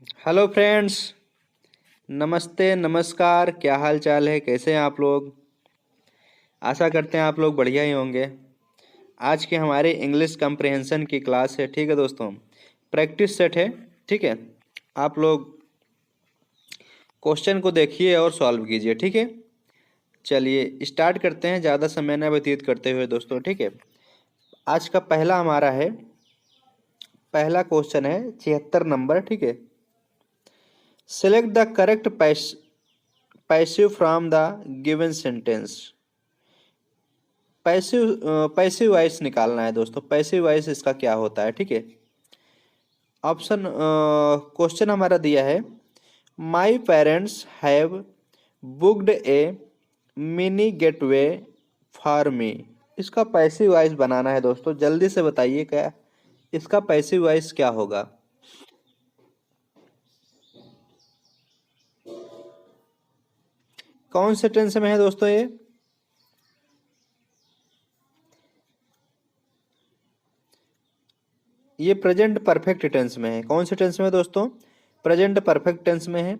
Hello friends. नमस्ते, नमस्कार। क्या हाल चाल है? कैसे हैं आप लोग? आशा करते हैं आप लोग बढ़िया ही होंगे। आज के हमारे इंग्लिश कम्प्रिहेंशन की क्लास है। ठीक है दोस्तों, प्रैक्टिस सेट है। ठीक है, आप लोग क्वेश्चन को देखिए और सॉल्व कीजिए। ठीक है, चलिए स्टार्ट करते हैं ज़्यादा समय न व्यतीत करते हुए दोस्तों। ठीक है, आज का पहला क्वेश्चन है 76 नंबर। ठीक है, select the correct passive from the given sentence. Passive voice निकालना है दोस्तों। पैसिव वॉइस इसका क्या होता है? ठीक है, ऑप्शन क्वेश्चन हमारा दिया है, my parents have booked A mini gateway for me. इसका पैसिव वॉइस बनाना है दोस्तों। जल्दी से बताइए क्या इसका पैसिव वॉइस क्या होगा। कौन से टेंस में है दोस्तों? ये प्रेजेंट परफेक्ट टेंस में है। कौन से टेंस में है दोस्तों? प्रेजेंट परफेक्ट टेंस में है।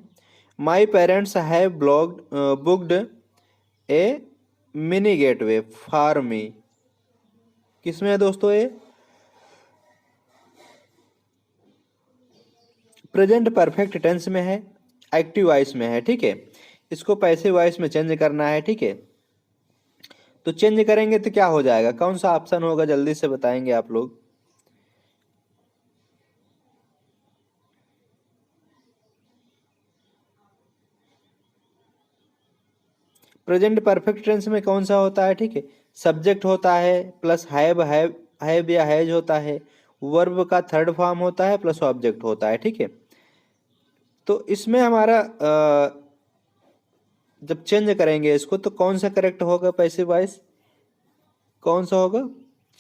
My parents have booked A mini gateway for me. किस में है दोस्तों? ये प्रेजेंट परफेक्ट टेंस में है, एक्टिव वॉइस में है। ठीक है, इसको पैसिव वॉइस में चेंज करना है। ठीक है, तो चेंज करेंगे तो क्या हो जाएगा? कौन सा ऑप्शन होगा? जल्दी से बताएंगे आप लोग। प्रेजेंट परफेक्ट टेंस में कौन सा होता है? ठीक है, सब्जेक्ट होता है प्लस हैव या हैज होता है। वर्ब का थर्ड फॉर्म होता है प्लस ऑब्जेक्ट होता है। ठीक है, तो इसमें हमारा जब चेंज करेंगे इसको तो कौन सा करेक्ट होगा? पैसिव वॉइस कौन सा होगा?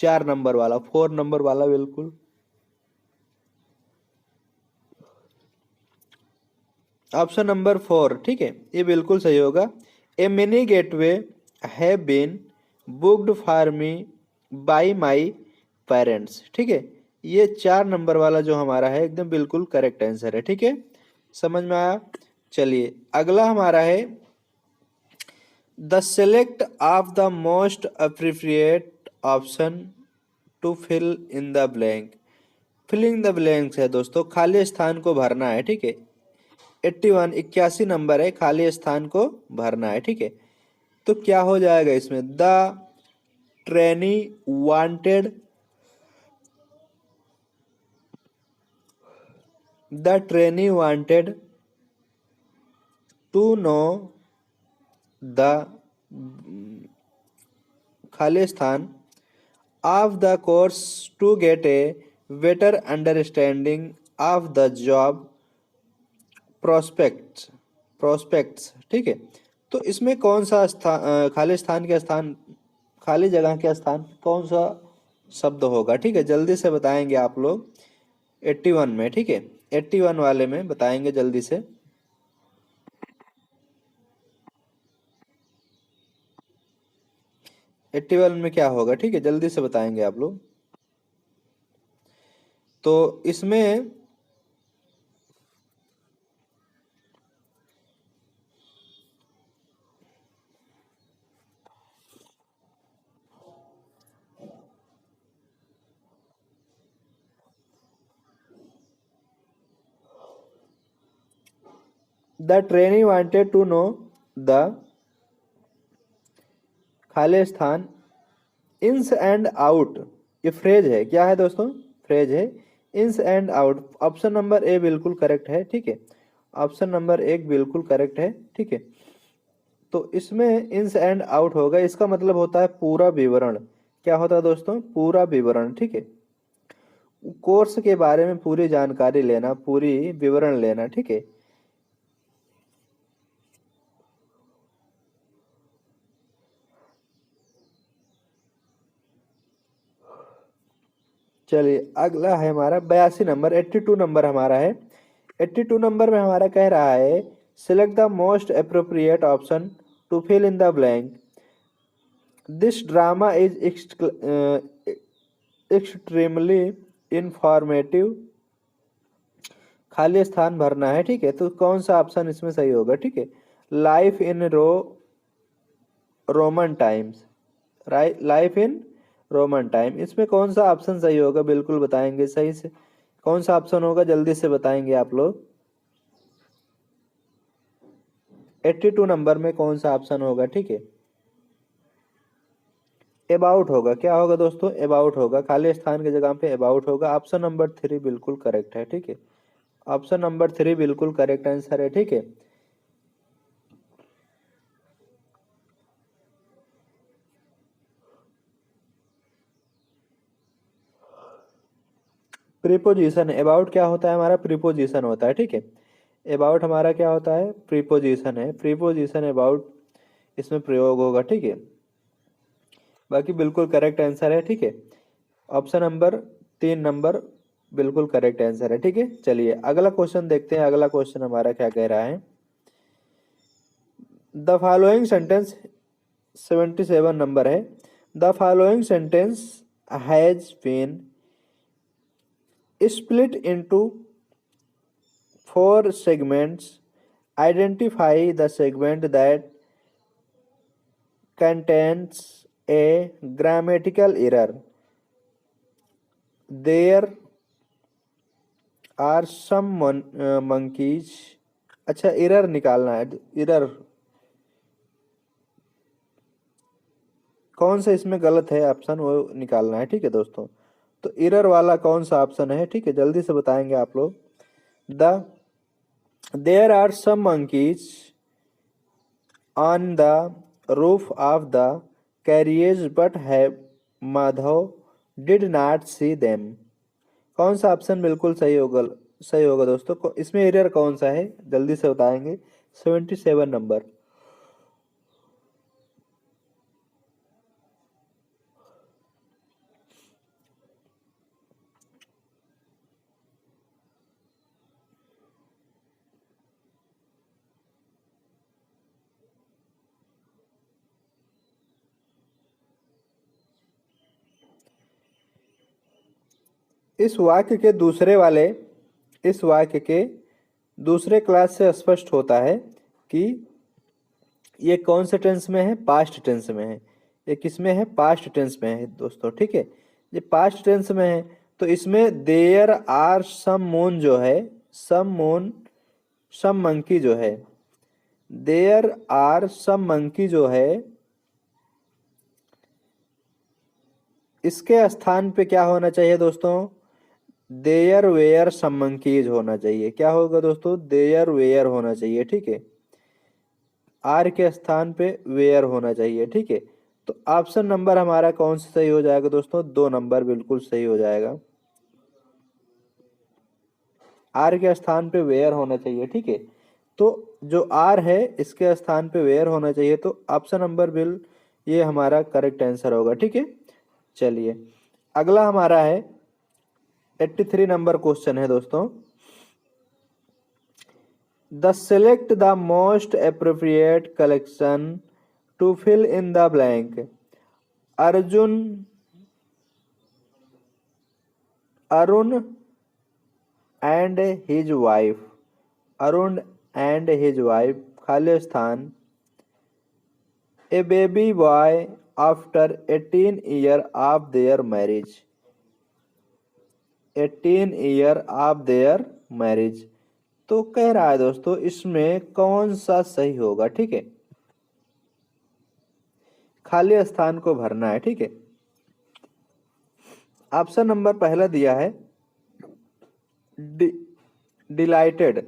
4 नंबर वाला, 4 नंबर वाला, बिल्कुल। Option number 4। ठीक है, ये बिल्कुल सही होगा। A mini getaway have been booked for me by my parents. ठीक है, ये 4 नंबर वाला जो हमारा है एकदम बिल्कुल करेक्ट आंसर है। ठीक है, समझ में आया? चलिए अगला हमारा है, the select of the most appropriate option to fill in the blank. Filling the blanks है दोस्तों, खाली स्थान को भरना है। ठीक है, 81 नंबर है, खाली स्थान को भरना है। ठीक है, तो क्या हो जाएगा इसमें? Trainee wanted the trainee wanted to know the खाली स्थान of the course to get a better understanding of the job prospects prospects. ठीक है, तो इसमें कौन सा खाली स्थान के स्थान, खाली जगह के स्थान कौन सा शब्द होगा? ठीक है, जल्दी से बताएंगे आप लोग। 81 में। ठीक है, 81 वाले में बताएंगे जल्दी से। 81 में क्या होगा? ठीक है, जल्दी से बताएंगे आप लोग। तो इसमें the trainee wanted to know the खाली स्थान इंस एंड आउट। ये फ्रेज है। क्या है दोस्तों? फ्रेज है। इंस and out. Option number A बिल्कुल करेक्ट है। ठीक है, ऑप्शन नंबर 1 बिल्कुल करेक्ट है। ठीक है, तो इसमें इंस एंड आउट होगा। इसका मतलब होता है पूरा विवरण। क्या होता है दोस्तों? पूरा विवरण। ठीक है, कोर्स के बारे में पूरी जानकारी लेना, पूरी विवरण लेना। ठीक है, चलिए अगला है हमारा 82 नंबर। 82 नंबर हमारा है। 82 नंबर में हमारा कह रहा है, select the most appropriate option to fill in the blank. This drama is extremely informative. खाली स्थान भरना है, ठीक है। तो कौन सा ऑप्शन इसमें सही होगा, ठीक है। Life in Roman times, right, life in Roman time, इसमें कौन सा ऑप्शन सही होगा, बिल्कुल बताएंगे सही से। कौन सा ऑप्शन होगा, जल्दी से बताएंगे आप लोग। 82 नंबर में कौन सा ऑप्शन होगा, ठीक है। अबाउट होगा, क्या होगा दोस्तों, अबाउट होगा, खाली स्थान की जगह पे अबाउट होगा। ऑप्शन नंबर 3 बिल्कुल करेक्ट है, ठीक है। ऑप्शन नंबर 3 बिल्कुल करेक्ट आंसर है, ठीक है। प्रीपोजिशन, अबाउट क्या होता है हमारा, प्रीपोजिशन होता है, ठीक है। अबाउट हमारा क्या होता है, प्रीपोजिशन है। प्रीपोजिशन अबाउट इसमें प्रयोग होगा, ठीक है। बाकी बिल्कुल करेक्ट आंसर है, ठीक है। ऑप्शन नंबर 3 नंबर बिल्कुल करेक्ट आंसर है, ठीक है। चलिए अगला क्वेश्चन देखते हैं। अगला क्वेश्चन हमारा क्या कह रहा है, द फॉलोइंग सेंटेंस, 77 नंबर है। The following sentence has been split into 4 segments. Identify the segment that contains a grammatical error. There are some monkeys. अच्छा, एरर निकालना है, एरर कौन सा इसमें गलत है ऑप्शन, वो निकालना है, ठीक है दोस्तों। तो एरर वाला कौन सा ऑप्शन है, ठीक है, जल्दी से बताएंगे आप लोग। The there are some monkeys on the roof of the carriage but have Madhav did not see them। कौन सा ऑप्शन बिल्कुल सही होगा, सही होगा दोस्तों। इसमें एरर कौन सा है, जल्दी से बताएंगे। 77 नंबर। इस वाक्य के दूसरे वाले, इस वाक्य के दूसरे क्लास से स्पष्ट होता है कि ये कौन से टेंस में है, पास्ट टेंस में है। ये किस में है, पास्ट टेंस में है दोस्तों, ठीक है। ये पास्ट टेंस में है, तो इसमें देयर आर सम मून जो है, सम मून, सम मंकी जो है, देयर आर सम मंकी जो है, इसके स्थान पे क्या होना चाहिए दोस्तों, देयर वेयर सम मंकीज होना चाहिए। क्या होगा दोस्तों, देयर वेयर होना चाहिए, ठीक है। आर के स्थान पे वेयर होना चाहिए, ठीक है। तो ऑप्शन नंबर हमारा कौन सा सही हो जाएगा दोस्तों, 2 नंबर बिल्कुल सही हो जाएगा। आर के स्थान पे वेयर होना चाहिए, ठीक है। तो जो आर है इसके स्थान पे वेयर होना चाहिए, तो ऑप्शन नंबर बिल ये हमारा करेक्ट आंसर होगा, ठीक है। चलिए अगला हमारा है 83 नंबर क्वेश्चन है दोस्तों। The select the most appropriate collection to fill in the blank. Arjun, Arun and his wife, Arun and his wife, खाली स्थान, a baby boy after 18 year of their marriage, 18 year of their marriage. तो कह रहा है दोस्तों इसमें कौन सा सही होगा, ठीक है। खाली स्थान को भरना है, ठीक है। ऑप्शन नंबर पहला दिया है डिलाइटेड।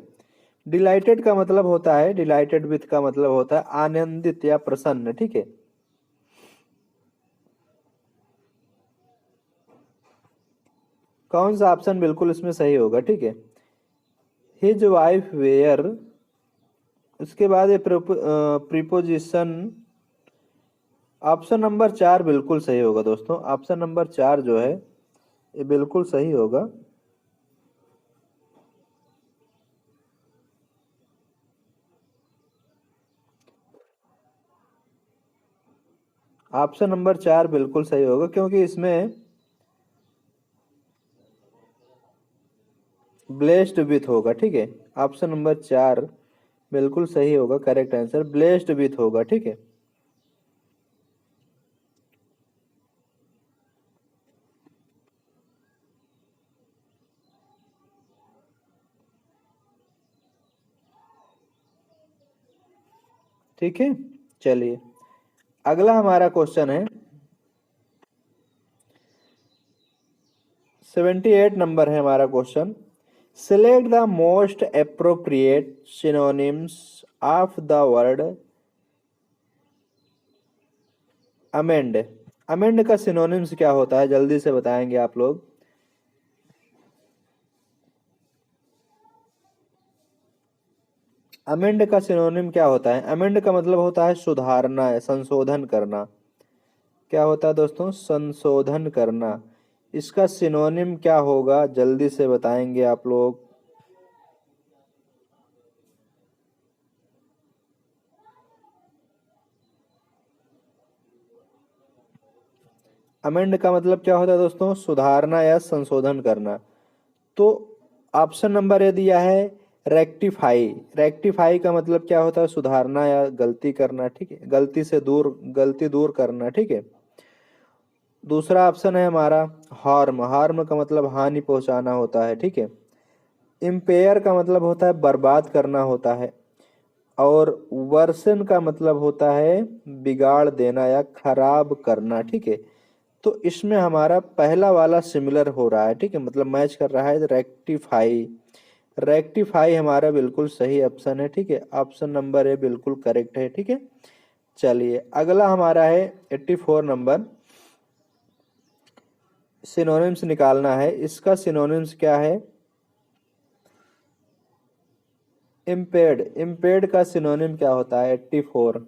डिलाइटेड का मतलब होता है, डिलाइटेड विथ का मतलब होता है आनंदित या प्रसन्न, ठीक है। कौन सा ऑप्शन बिल्कुल इसमें सही होगा, ठीक है। हिज वाइफ वेयर, उसके बाद ये प्रीपोजिशन, ऑप्शन नंबर 4 बिल्कुल सही होगा दोस्तों। ऑप्शन नंबर 4 जो है ये बिल्कुल सही होगा। ऑप्शन नंबर 4 बिल्कुल सही होगा, क्योंकि इसमें ब्लेस्ड विथ होगा, ठीक है। ऑप्शन नंबर 4 बिल्कुल सही होगा, करेक्ट आंसर ब्लेस्ड विथ होगा, ठीक है। ठीक है, चलिए अगला हमारा क्वेश्चन है 78 नंबर है हमारा question. Select the most appropriate synonyms of the word amend. Amend का सिनोनिम्स क्या होता है, जल्दी से बताएंगे आप लोग। अमेंड का सिनोनिम क्या होता है? अमेंड का मतलब होता है सुधारना, संशोधन करना। क्या होता है दोस्तों? संशोधन करना। इसका सिनोनिम क्या होगा, जल्दी से बताएंगे आप लोग। अमेंड का मतलब क्या होता है दोस्तों? सुधारना या संशोधन करना। तो ऑप्शन नंबर ये दिया है रेक्टिफाई। रेक्टिफाई का मतलब क्या होता है? सुधारना या गलती करना, ठीक है, गलती दूर करना, ठीक है। दूसरा ऑप्शन है हमारा हार्म। हार्म का मतलब हानि पहुंचाना होता है, ठीक है। इम्पेयर का मतलब होता है बर्बाद करना होता है। और वर्सन का मतलब होता है बिगाड़ देना या खराब करना, ठीक है। तो इसमें हमारा पहला वाला सिमिलर हो रहा है, ठीक है, मतलब मैच कर रहा है रेक्टिफाई। रेक्टिफाई हमारा बिल्कुल सही ऑप्शन है, ठीक है। ऑप्शन नंबर ए बिल्कुल करेक्ट है, ठीक है। चलिए अगला हमारा है 84 नंबर। सिनोनिम्स निकालना है, इसका सिनोनिम्स क्या है? इम्पेयर्ड। इम्पेयर्ड का सिनोनिम क्या होता है? 84।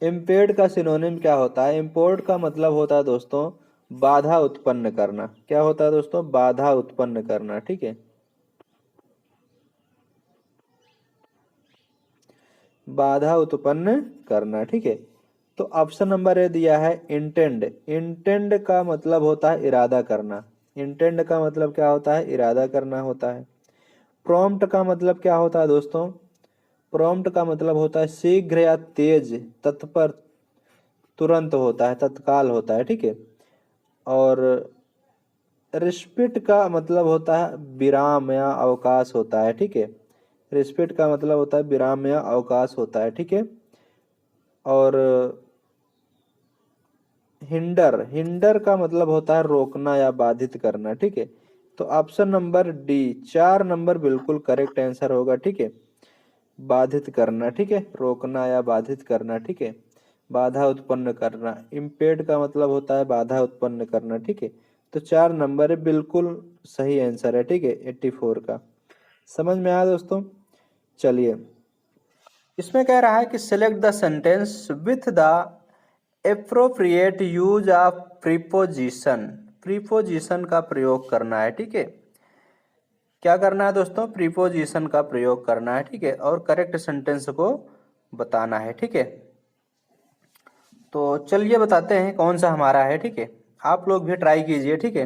इम्पेयर्ड का सिनोनिम क्या होता है? इम्पोर्ट का मतलब होता है दोस्तों बाधा उत्पन्न करना। क्या होता है दोस्तों? बाधा उत्पन्न करना, ठीक है। बाधा उत्पन्न करना, ठीक है। तो ऑप्शन नंबर ए दिया है इंटेंड। इंटेंड का मतलब होता है इरादा करना। इंटेंड का मतलब क्या होता है? इरादा करना होता है। प्रॉम्प्ट का मतलब क्या होता है दोस्तों? प्रॉम्प्ट का मतलब होता है शीघ्र या तेज, तत्पर, तुरंत होता है, तत्काल होता है, ठीक है। और रिस्पिट का मतलब होता है विराम या अवकाश होता है, ठीक है। रिस्पिट का मतलब होता है विराम या अवकाश होता है, ठीक है। और हिंडर, हिंडर का मतलब होता है रोकना या बाधित करना, ठीक है। तो ऑप्शन नंबर डी 4 नंबर बिल्कुल करेक्ट आंसर होगा, ठीक है। बाधित करना, ठीक है, रोकना या बाधित करना, ठीक है। बाधा उत्पन्न करना, इम्पेड का मतलब होता है बाधा उत्पन्न करना, ठीक है। तो 4 नंबर है बिल्कुल सही आंसर है, ठीक है, 84 का। समझ में आया दोस्तों? चलिए इसमें कह रहा है कि select the sentence with the appropriate use of preposition. Preposition का प्रयोग करना है, ठीक है। क्या करना है दोस्तों? प्रीपोजिशन का प्रयोग करना है, ठीक है, और करेक्ट सेंटेंस को बताना है, ठीक है। तो चलिए बताते हैं कौन सा हमारा है, ठीक है। आप लोग भी ट्राई कीजिए, ठीक है।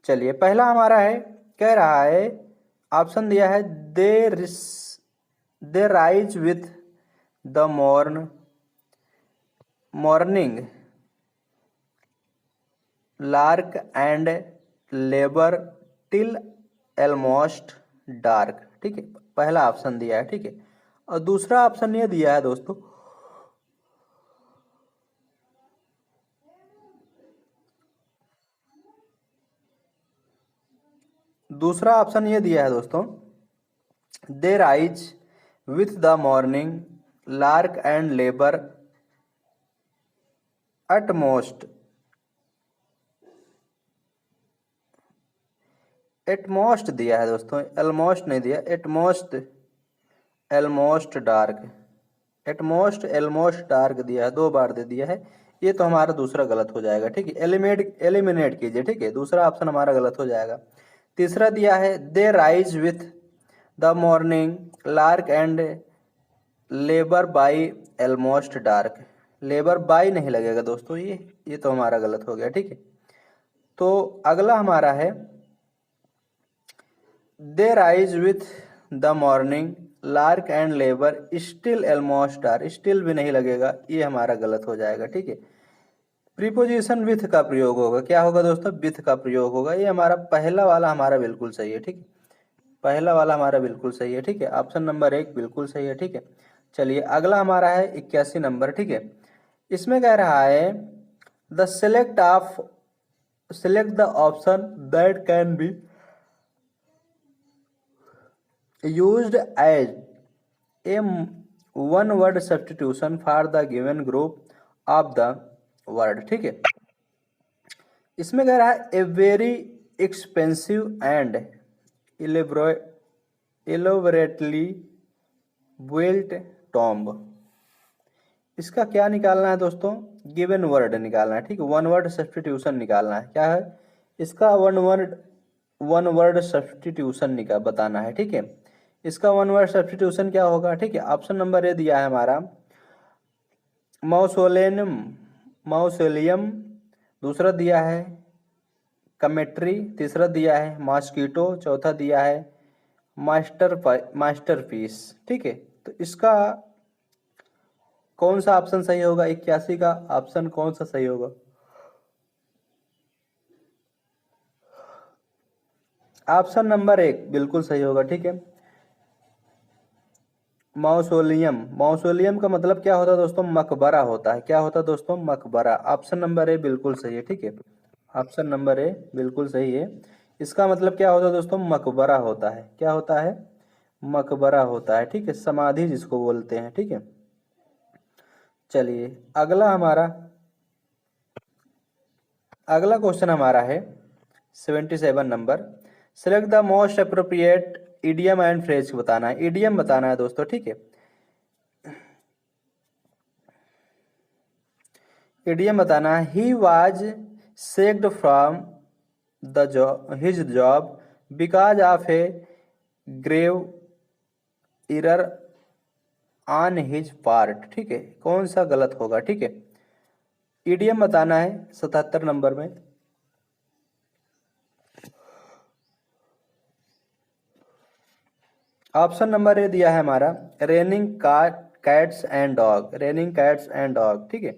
चलिए पहला हमारा है, कह रहा है, ऑप्शन दिया है they rise with the morning lark and labour till almost dark, ठीक है। पहला ऑप्शन दिया है, ठीक है। और दूसरा ऑप्शन ये दिया है दोस्तों, दूसरा ऑप्शन ये दिया है दोस्तों they rise with the morning lark and labour at most. At most दिया है दोस्तों, एलमोस्ट नहीं दिया, at most, almost dark. At most almost dark दिया है, 2 बार दे दिया है। ये तो हमारा दूसरा गलत हो जाएगा, ठीक है। एलिमिनेट कीजिए, ठीक है, दूसरा ऑप्शन हमारा गलत हो जाएगा। तीसरा दिया है they rise with the morning lark and labour by almost dark. Labour by नहीं लगेगा दोस्तों, ये तो हमारा गलत हो गया, ठीक है। तो अगला हमारा है they rise with the morning lark and labour still almost are, still भी नहीं लगेगा, ये हमारा गलत हो जाएगा। ठीक है, प्रीपोजिशन विथ का प्रयोग होगा, क्या होगा दोस्तों, विथ का प्रयोग होगा। ये हमारा पहला वाला हमारा बिल्कुल सही है। ठीक है, पहला वाला हमारा बिल्कुल सही है। ठीक है, ऑप्शन नंबर 1 बिल्कुल सही है। ठीक है, चलिए अगला हमारा है 81 नंबर। ठीक है, इसमें कह रहा है the select the option that can B used as a one word substitution for the given group of the word। ठीक है, इसमें कह रहा है a very expensive and elaborately built tomb. इसका क्या निकालना है दोस्तों, गिवन वर्ड निकालना है। ठीक है, वन वर्ड सब्स्टिट्यूशन निकालना है। क्या है इसका, वन वर्ड सब्स्टिट्यूशन निकाल बताना है। ठीक है, इसका वन वर्ड सब्स्टिट्यूशन क्या होगा। ठीक है, ऑप्शन नंबर ए दिया है हमारा मौसोलियम, दूसरा दिया है कमेट्री, तीसरा दिया है मॉस्किटो, चौथा दिया है मास्टरपीस। ठीक है, तो इसका कौन सा ऑप्शन सही होगा, 81 का ऑप्शन कौन सा सही होगा, ऑप्शन नंबर 1 बिल्कुल सही होगा। ठीक है, मौसोलियम का मतलब क्या होता है दोस्तों, मकबरा होता है। क्या होता है दोस्तों, मकबरा। ऑप्शन नंबर ए बिल्कुल सही है। ठीक है, ऑप्शन नंबर ए बिल्कुल सही है। इसका मतलब क्या होता है दोस्तों, मकबरा होता है। क्या होता है, मकबरा होता है। ठीक है, समाधि जिसको बोलते हैं। ठीक है, चलिए अगला क्वेश्चन हमारा है 77 number. Select the most appropriate idiom and phrase बताना है, इडियम बताना है दोस्तों। ठीक है, इडियम बताना है he was sacked from his job because of a grave error on his part. ठीक है, कौन सा गलत होगा। ठीक है, इडियम बताना है 77 नंबर में। ऑप्शन नंबर ए दिया है हमारा raining cats and dog, raining cats and dog. ठीक है,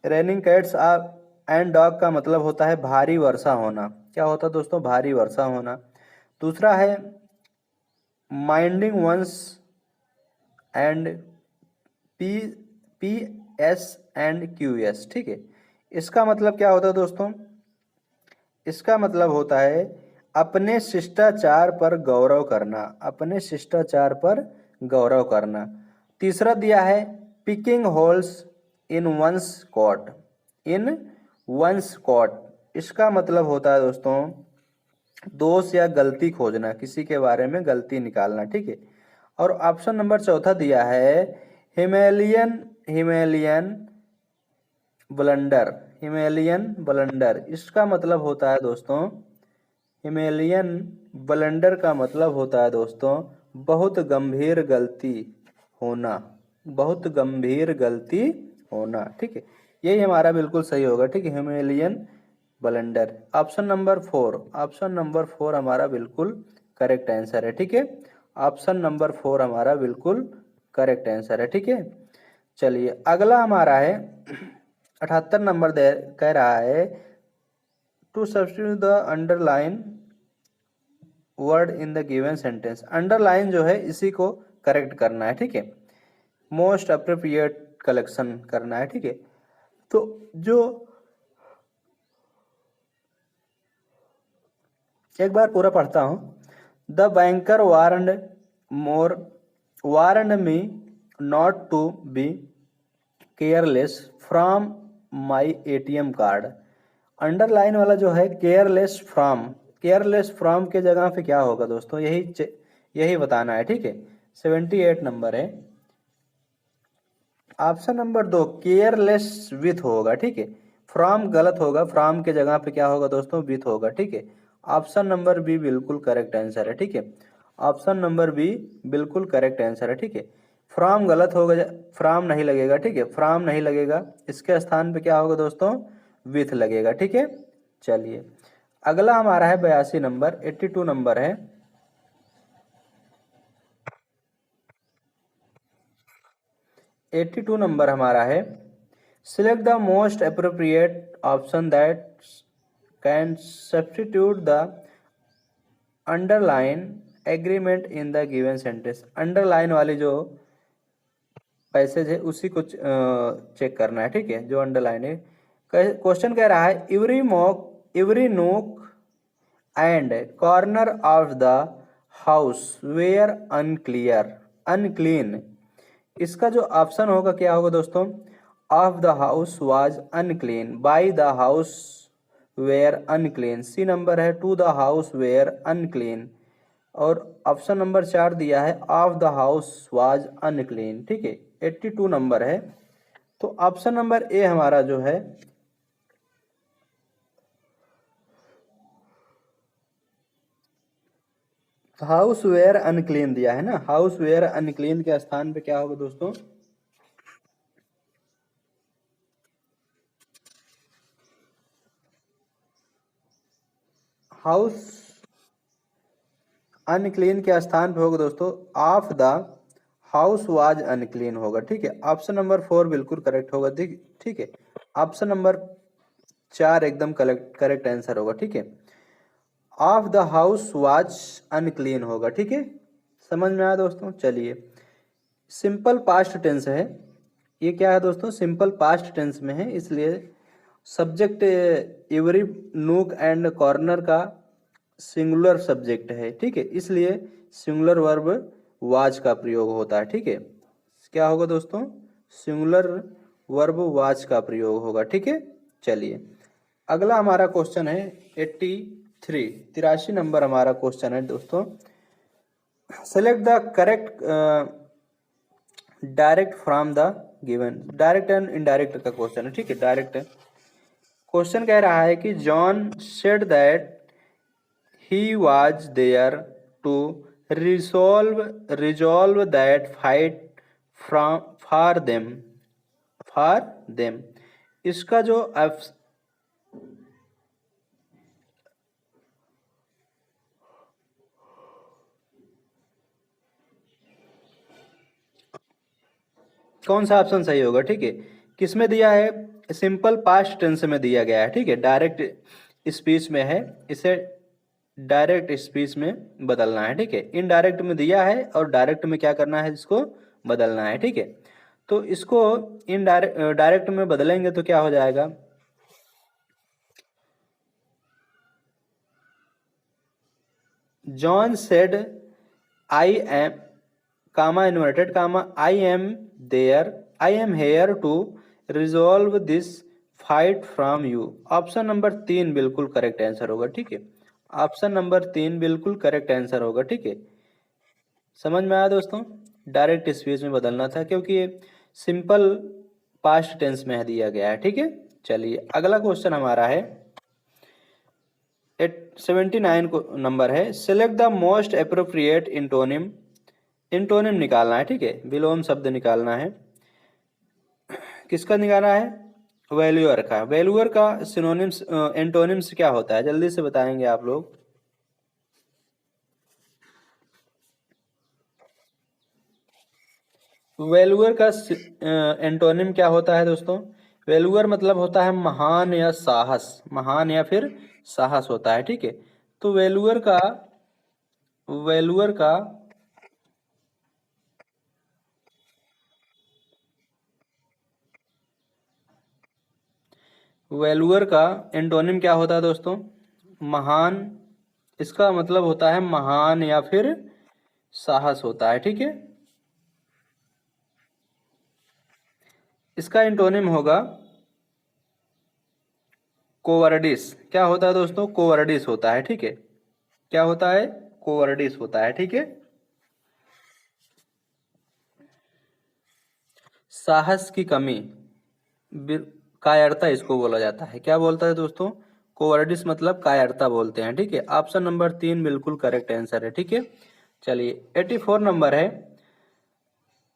रेनिंग कैट्स एंड डॉग का मतलब होता है भारी वर्षा होना। क्या होता है दोस्तों, भारी वर्षा होना। दूसरा है minding once and P S and Q S. ठीक है, इसका मतलब क्या होता है दोस्तों, इसका मतलब होता है अपने शिष्टाचार पर गौरव करना, अपने शिष्टाचार पर गौरव करना। तीसरा दिया है picking holes in one's coat, in one's coat. इसका मतलब होता है दोस्तों दोष या गलती खोजना, किसी के बारे में गलती निकालना। ठीक है, और ऑप्शन नंबर चौथा दिया है हिमेलियन ब्लंडर, हिमेलियन ब्लंडर। इसका मतलब होता है दोस्तों, हिमेलियन ब्लंडर का मतलब होता है दोस्तों बहुत गंभीर गलती होना, बहुत गंभीर गलती होना। ठीक है, यही हमारा बिल्कुल सही होगा। ठीक है, Himalayan blunder. Option number 4, option number 4 हमारा बिल्कुल करेक्ट आंसर है। ठीक है, ऑप्शन नंबर 4 हमारा बिल्कुल करेक्ट आंसर है। ठीक है, चलिए अगला हमारा है 78 नंबर दे कह रहा है to substitute the underline word in the given sentence. Underline जो है इसी को करेक्ट करना है। ठीक है, मोस्ट अप्रोप्रिएट कलेक्शन करना है। ठीक है, तो जो एक बार पूरा पढ़ता हूं। The banker warned me not to be careless from my ATM card. Underline वाला जो है केयरलेस फ्रॉम, केयरलेस फ्रॉम के जगह पे क्या होगा दोस्तों, यही बताना है। ठीक है, 78 नंबर है। ऑप्शन नंबर 2 केयरलेस विथ होगा। ठीक है, फ्रॉम गलत होगा, फ्रॉम के जगह पे क्या होगा दोस्तों, विथ होगा। ठीक है, ऑप्शन नंबर बी बिल्कुल करेक्ट आंसर है। ठीक है, ऑप्शन नंबर बी बिल्कुल करेक्ट आंसर है। ठीक है, फ्रॉम गलत होगा, फ्रॉम नहीं लगेगा। ठीक है, फ्रॉम नहीं लगेगा, इसके स्थान पे क्या होगा दोस्तों, विथ लगेगा। ठीक है, चलिए अगला हमारा है 82 नंबर, 82 नंबर है। 82 नंबर हमारा है, select the most appropriate option that can substitute the underline agreement in the given sentence. Underline वाली जो पैसेज है उसी को चेक करना है, ठीक है, जो अंडरलाइन है। क्वेश्चन कह रहा है every nook and corner of the house were unclean. इसका जो ऑप्शन होगा क्या होगा दोस्तों, of the house was unclean, by the house were unclean. C number है to the house were unclean, और ऑप्शन नंबर 4 दिया है of the house was unclean, ठीक है। 82 नंबर है, तो ऑप्शन नंबर ए हमारा जो है हाउस वेयर अनक्लीन दिया है ना, हाउस वेयर अनक्लीन के स्थान पे क्या होगा दोस्तों, हाउस अनक्लीन के स्थान पे होगा दोस्तों of the house was unclean होगा, ठीक है। ऑप्शन नंबर 4 बिल्कुल करेक्ट होगा, ठीक है। ऑप्शन नंबर 4 एकदम करेक्ट आंसर होगा, ठीक है। Of the house was unclean होगा, ठीक है। समझ में आया दोस्तों। चलिए सिंपल पास्ट टेंस है, ये क्या है दोस्तों, सिंपल पास्ट टेंस में है, इसलिए subject every nook and corner का सिंगुलर सब्जेक्ट है, ठीक है, इसलिए सिंगुलर वर्ब वाज का प्रयोग होता है, ठीक है। क्या होगा दोस्तों, सिंगुलर वर्ब वाज का प्रयोग होगा, ठीक है। चलिए अगला हमारा क्वेश्चन है 83 नंबर हमारा क्वेश्चन है दोस्तों, select the correct direct from the given. Direct and indirect का क्वेश्चन है, ठीक है। डायरेक्ट क्वेश्चन कह रहा है कि John said that he was there to resolve that fight for them। इसका जो कौन सा ऑप्शन सही होगा, ठीक है। किस में दिया है, सिंपल पास्ट टेंस में दिया गया है, ठीक है। डायरेक्ट स्पीच में है, इसे डायरेक्ट स्पीच में बदलना है, ठीक है। इनडायरेक्ट में दिया है और डायरेक्ट में क्या करना है, इसको बदलना है, ठीक है। तो इसको डायरेक्ट में बदलेंगे तो क्या हो जाएगा, John said I am comma inverted comma I am here to resolve this fight from you. Option number 3 बिल्कुल करेक्ट आंसर होगा, ठीक है। ऑप्शन नंबर 3 बिल्कुल करेक्ट आंसर होगा, ठीक है। समझ में आया दोस्तों, डायरेक्ट स्पीच में बदलना था क्योंकि ये सिंपल पास्ट टेंस में दिया गया है, ठीक है। चलिए अगला क्वेश्चन हमारा है 79 को नंबर है, select the most appropriate antonym. Antonym निकालना है, ठीक है, विलोम शब्द निकालना है। किसका निकालना है, वैल्यूअर का। वैल्यूअर का सिनोनिम्स एंटोनिम्स क्या होता है, जल्दी से बताएंगे आप लोग। वैल्यूअर का एंटोनिम क्या होता है दोस्तों, वैल्यूअर मतलब होता है महान या साहस, महान या फिर साहस होता है, ठीक है। तो वैल्यूअर का वैल्यूअर का एंटोनिम क्या होता है दोस्तों, महान। इसका मतलब होता है महान या फिर साहस होता है, ठीक है। इसका एंटोनिम होगा कोवर्डिस। क्या होता है दोस्तों, कोवर्डिस होता है, ठीक है। क्या होता है, कोवर्डिस होता है, ठीक है। साहस की कमी, कायरता इसको बोला जाता है। क्या बोलता है दोस्तों, कोवर्डिस मतलब कायरता बोलते हैं, ठीक है। ऑप्शन नंबर 3 बिल्कुल करेक्ट आंसर है, ठीक है। चलिए 84 नंबर है,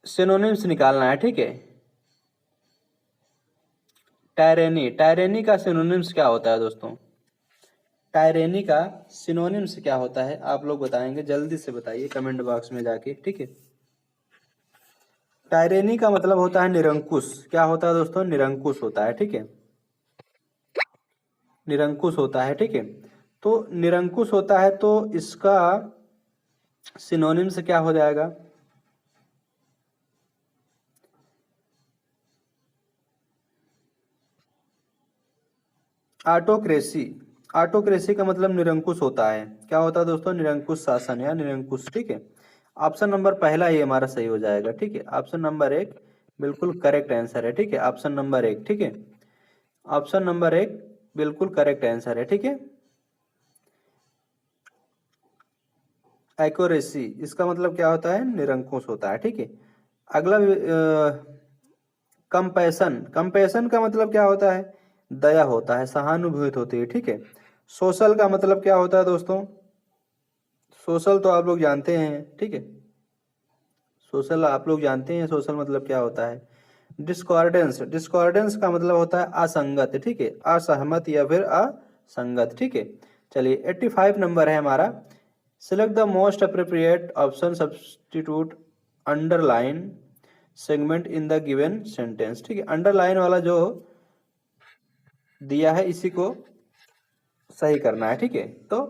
सिनोनिम्स निकालना है, ठीक है। टायरेनी, टायरेनी का सिनोनिम्स क्या होता है दोस्तों, टायरेनी का सिनोनिम्स क्या होता है, आप लोग बताएंगे, जल्दी से बताइए कमेंट बॉक्स में जाके, ठीक है। टायरेनी का मतलब होता है निरंकुश। क्या होता है दोस्तों? निरंकुश होता है, ठीक है। निरंकुश होता है, ठीक है। तो निरंकुश होता है तो इसका सिनोनिम्स क्या हो जाएगा? ऑटोक्रेसी। ऑटोक्रेसी का मतलब निरंकुश होता है। क्या होता है दोस्तों? निरंकुश शासन या निरंकुश, ठीक है। ऑप्शन नंबर पहला ये हमारा सही हो जाएगा, ठीक है। ऑप्शन नंबर एक बिल्कुल करेक्ट आंसर है, ठीक है। ऑप्शन नंबर एक, ठीक है। ऑप्शन नंबर एक बिल्कुल करेक्ट आंसर है, ठीक है। एक्यूरेसी इसका मतलब क्या होता है? निरंकुश होता है, ठीक है। अगला कंपैशन। कंपैशन का मतलब क्या होता है? दया होता है, सहानुभूति होती है, ठीक है। सोशल का मतलब क्या होता है दोस्तों? सोशल तो आप लोग जानते हैं, ठीक है। सोशल आप लोग जानते हैं, सोशल मतलब क्या होता है। डिस्कॉर्डेंस। डिस्कॉर्डेंस का मतलब होता है असंगत, ठीक है। असहमत या फिर असंगत, ठीक है। चलिए 85 नंबर है हमारा। Select the most appropriate option substitute underline segment in the given sentence, ठीक है। अंडरलाइन वाला जो दिया है इसी को सही करना है, ठीक है। तो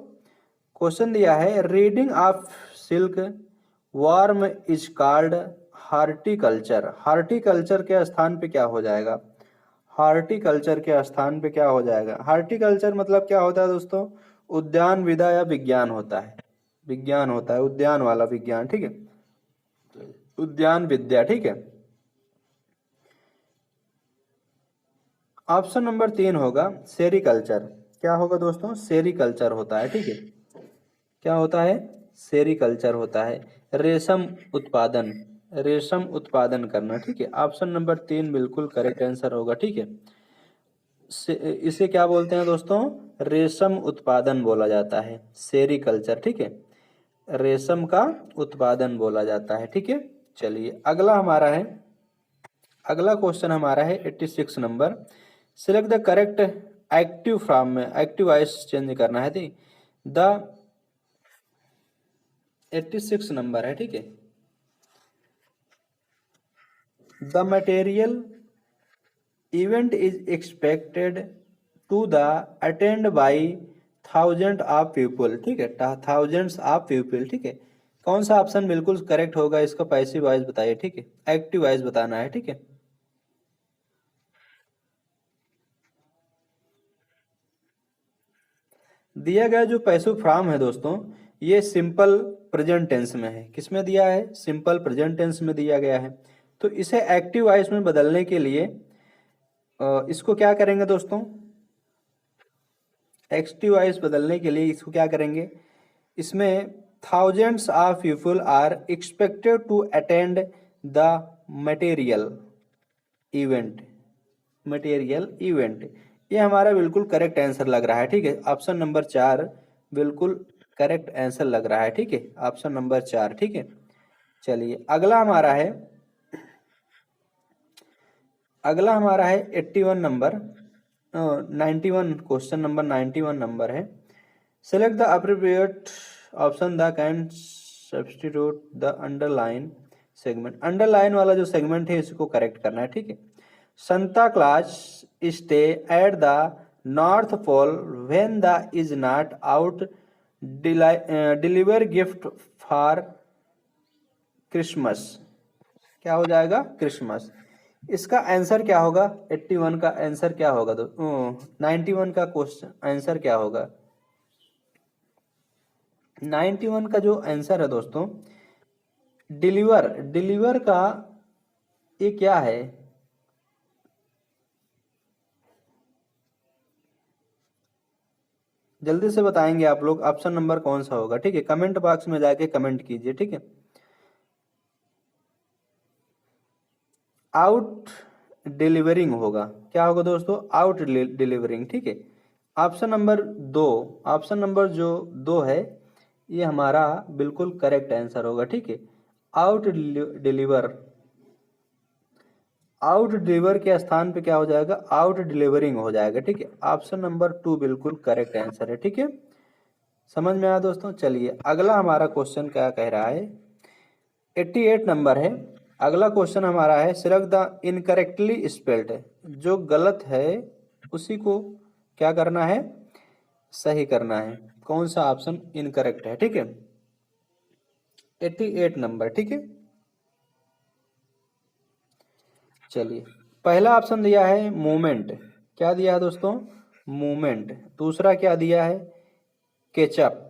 क्वेश्चन दिया है reading of silk warm is called horticulture. Horticulture के स्थान पे क्या हो जाएगा? हार्टिकल्चर के स्थान पे क्या हो जाएगा? हार्टिकल्चर मतलब क्या होता है दोस्तों? उद्यान विद्या या विज्ञान होता है। विज्ञान होता है, उद्यान वाला विज्ञान, ठीक है। उद्यान विद्या, ठीक है। ऑप्शन नंबर 3 होगा सेरिकल्चर। क्या होगा दोस्तों? सेरिकल्चर होता है, ठीक है। क्या होता है? सेरिकल्चर होता है। रेशम उत्पादन, रेशम उत्पादन करना, ठीक है। ऑप्शन नंबर 3 बिल्कुल करेक्ट आंसर होगा, ठीक है। इसे क्या बोलते हैं दोस्तों? रेशम उत्पादन बोला जाता है, सेरिकल्चर, ठीक है। रेशम का उत्पादन बोला जाता है, ठीक है। चलिए अगला हमारा है, अगला क्वेश्चन हमारा है 86 number. Select the correct active from में एक्टिव वॉइस चेंज करना है, थी द 86 नंबर है, ठीक है। The material event is expected to the attend by thousand of people, ठीक है। थाउजेंड्स ऑफ पीपल, ठीक है। कौन सा ऑप्शन बिल्कुल करेक्ट होगा? इसका पैसिव वॉइस बताइए, ठीक है। एक्टिव वॉइस बताना है, ठीक है। दिया गया जो पैसिव फॉर्म है दोस्तों, ये सिंपल प्रेजेंट टेंस में है। किस में दिया है? सिंपल प्रेजेंट टेंस में दिया गया है। तो इसे एक्टिव वॉइस में बदलने के लिए इसको क्या करेंगे दोस्तों? एक्टिव वॉइस बदलने के लिए इसको क्या करेंगे? इसमें thousands of people are expected to attend the material event, material event, ये हमारा बिल्कुल करेक्ट आंसर लग रहा है, ठीक है। ऑप्शन नंबर 4 बिल्कुल करेक्ट आंसर लग रहा है, ठीक है। ऑप्शन नंबर 4, ठीक है। चलिए अगला हमारा है, अगला हमारा है 81 नंबर, 91 क्वेश्चन नंबर 91 नंबर है। Select the appropriate option the can substitute the underline segment. Underline वाला जो सेगमेंट है इसको करेक्ट करना है, ठीक है। Santa Claus stay at the north pole when the is not out deliver gift for Christmas. क्या हो जाएगा? क्रिसमस। इसका आंसर क्या होगा? 81 का आंसर क्या होगा? 91 का क्वेश्चन आंसर क्या होगा? 91 का जो आंसर है दोस्तों, डिलीवर, डिलीवर का ये क्या है? जल्दी से बताएंगे आप लोग ऑप्शन नंबर कौन सा होगा, ठीक है। कमेंट बॉक्स में जाके कमेंट कीजिए, ठीक है। आउट डिलीवरिंग होगा। क्या होगा दोस्तों? आउट डिलीवरिंग, ठीक है। ऑप्शन नंबर 2, ऑप्शन नंबर जो 2 है ये हमारा बिल्कुल करेक्ट आंसर होगा, ठीक है। आउट डिलीवर, आउट डिलीवर के स्थान पे क्या हो जाएगा, आउट डिलीवरिंग हो जाएगा। ठीक है, ऑप्शन नंबर 2 बिल्कुल करेक्ट आंसर है। ठीक है, समझ में आया दोस्तों। चलिए अगला हमारा क्वेश्चन क्या कह रहा है, 88 नंबर है। अगला क्वेश्चन हमारा है सिलेक्ट द इनकरेक्टली स्पेल्ड, जो गलत है उसी को क्या करना है, सही करना है। कौन सा ऑप्शन इनकरेक्ट है। ठीक है, 88 नंबर। ठीक है, चलिए पहला ऑप्शन दिया है मूवमेंट, क्या दिया है दोस्तों, मूवमेंट। दूसरा क्या दिया है, केचप,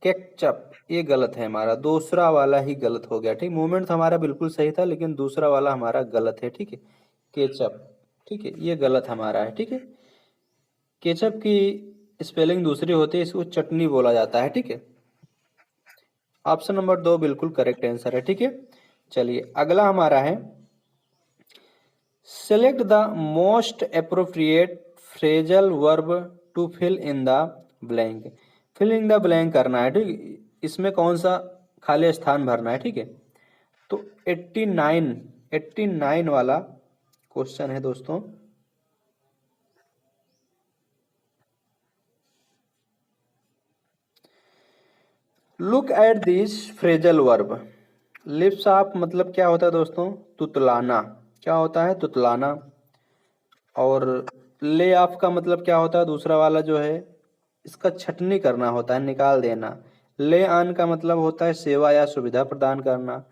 केचप, ये गलत है हमारा, दूसरा वाला ही गलत हो गया। ठीक, मूवमेंट तो हमारा बिल्कुल सही था लेकिन दूसरा वाला हमारा गलत है। ठीक है, केचप, ठीक है, ये गलत हमारा है। ठीक है, केचप की स्पेलिंग दूसरी होती है, इसको चटनी बोला जाता है। ठीक है, ऑप्शन नंबर 2 बिल्कुल करेक्ट आंसर है। ठीक है, चलिए अगला हमारा है select the most appropriate phrasal verb to fill in the blank. Fill in the blank करना है। ठीक, इसमें कौन सा खाली स्थान भरना है। ठीक है, तो 89 वाला क्वेश्चन है दोस्तों। Look at this phrasal verb. Lips of मतलब क्या होता है दोस्तों, तुतलाना। क्या होता है, तुतलाना। और ले ऑफ का मतलब क्या होता है, दूसरा वाला जो है इसका छटनी करना होता है, निकाल देना। ले ऑन का मतलब होता है सेवा या सुविधा प्रदान करना।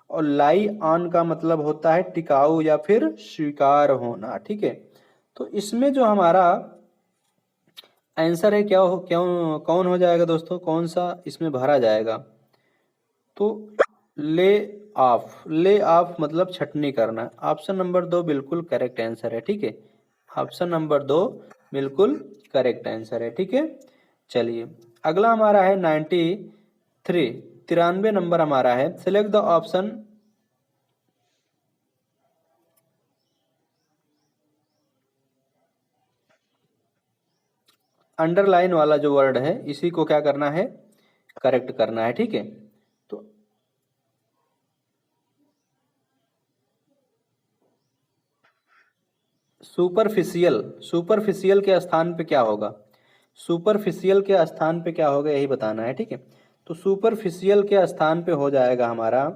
और लाई ऑन का मतलब होता है टिकाऊ या फिर स्वीकार होना। ठीक है, तो इसमें जो हमारा आंसर है क्या हो, क्यों कौन हो जाएगा दोस्तों, कौन सा इसमें भरा जाएगा, तो ले ऑफ। ले ऑफ मतलब छटनी करना। ऑप्शन नंबर 2 बिल्कुल करेक्ट आंसर है। ठीक है, ऑप्शन नंबर 2 बिल्कुल करेक्ट आंसर है। ठीक है, चलिए अगला हमारा है 93 नंबर हमारा है। सिलेक्ट द ऑप्शन अंडरलाइन वाला जो वर्ड है इसी को क्या करना है, करेक्ट करना है। ठीक है, तो सुपरफिशियल, सुपरफिशियल के स्थान पे क्या होगा, सुपरफिशियल के स्थान पे क्या होगा यही बताना है। ठीक है, तो सुपरफिशियल के स्थान पे हो जाएगा हमारा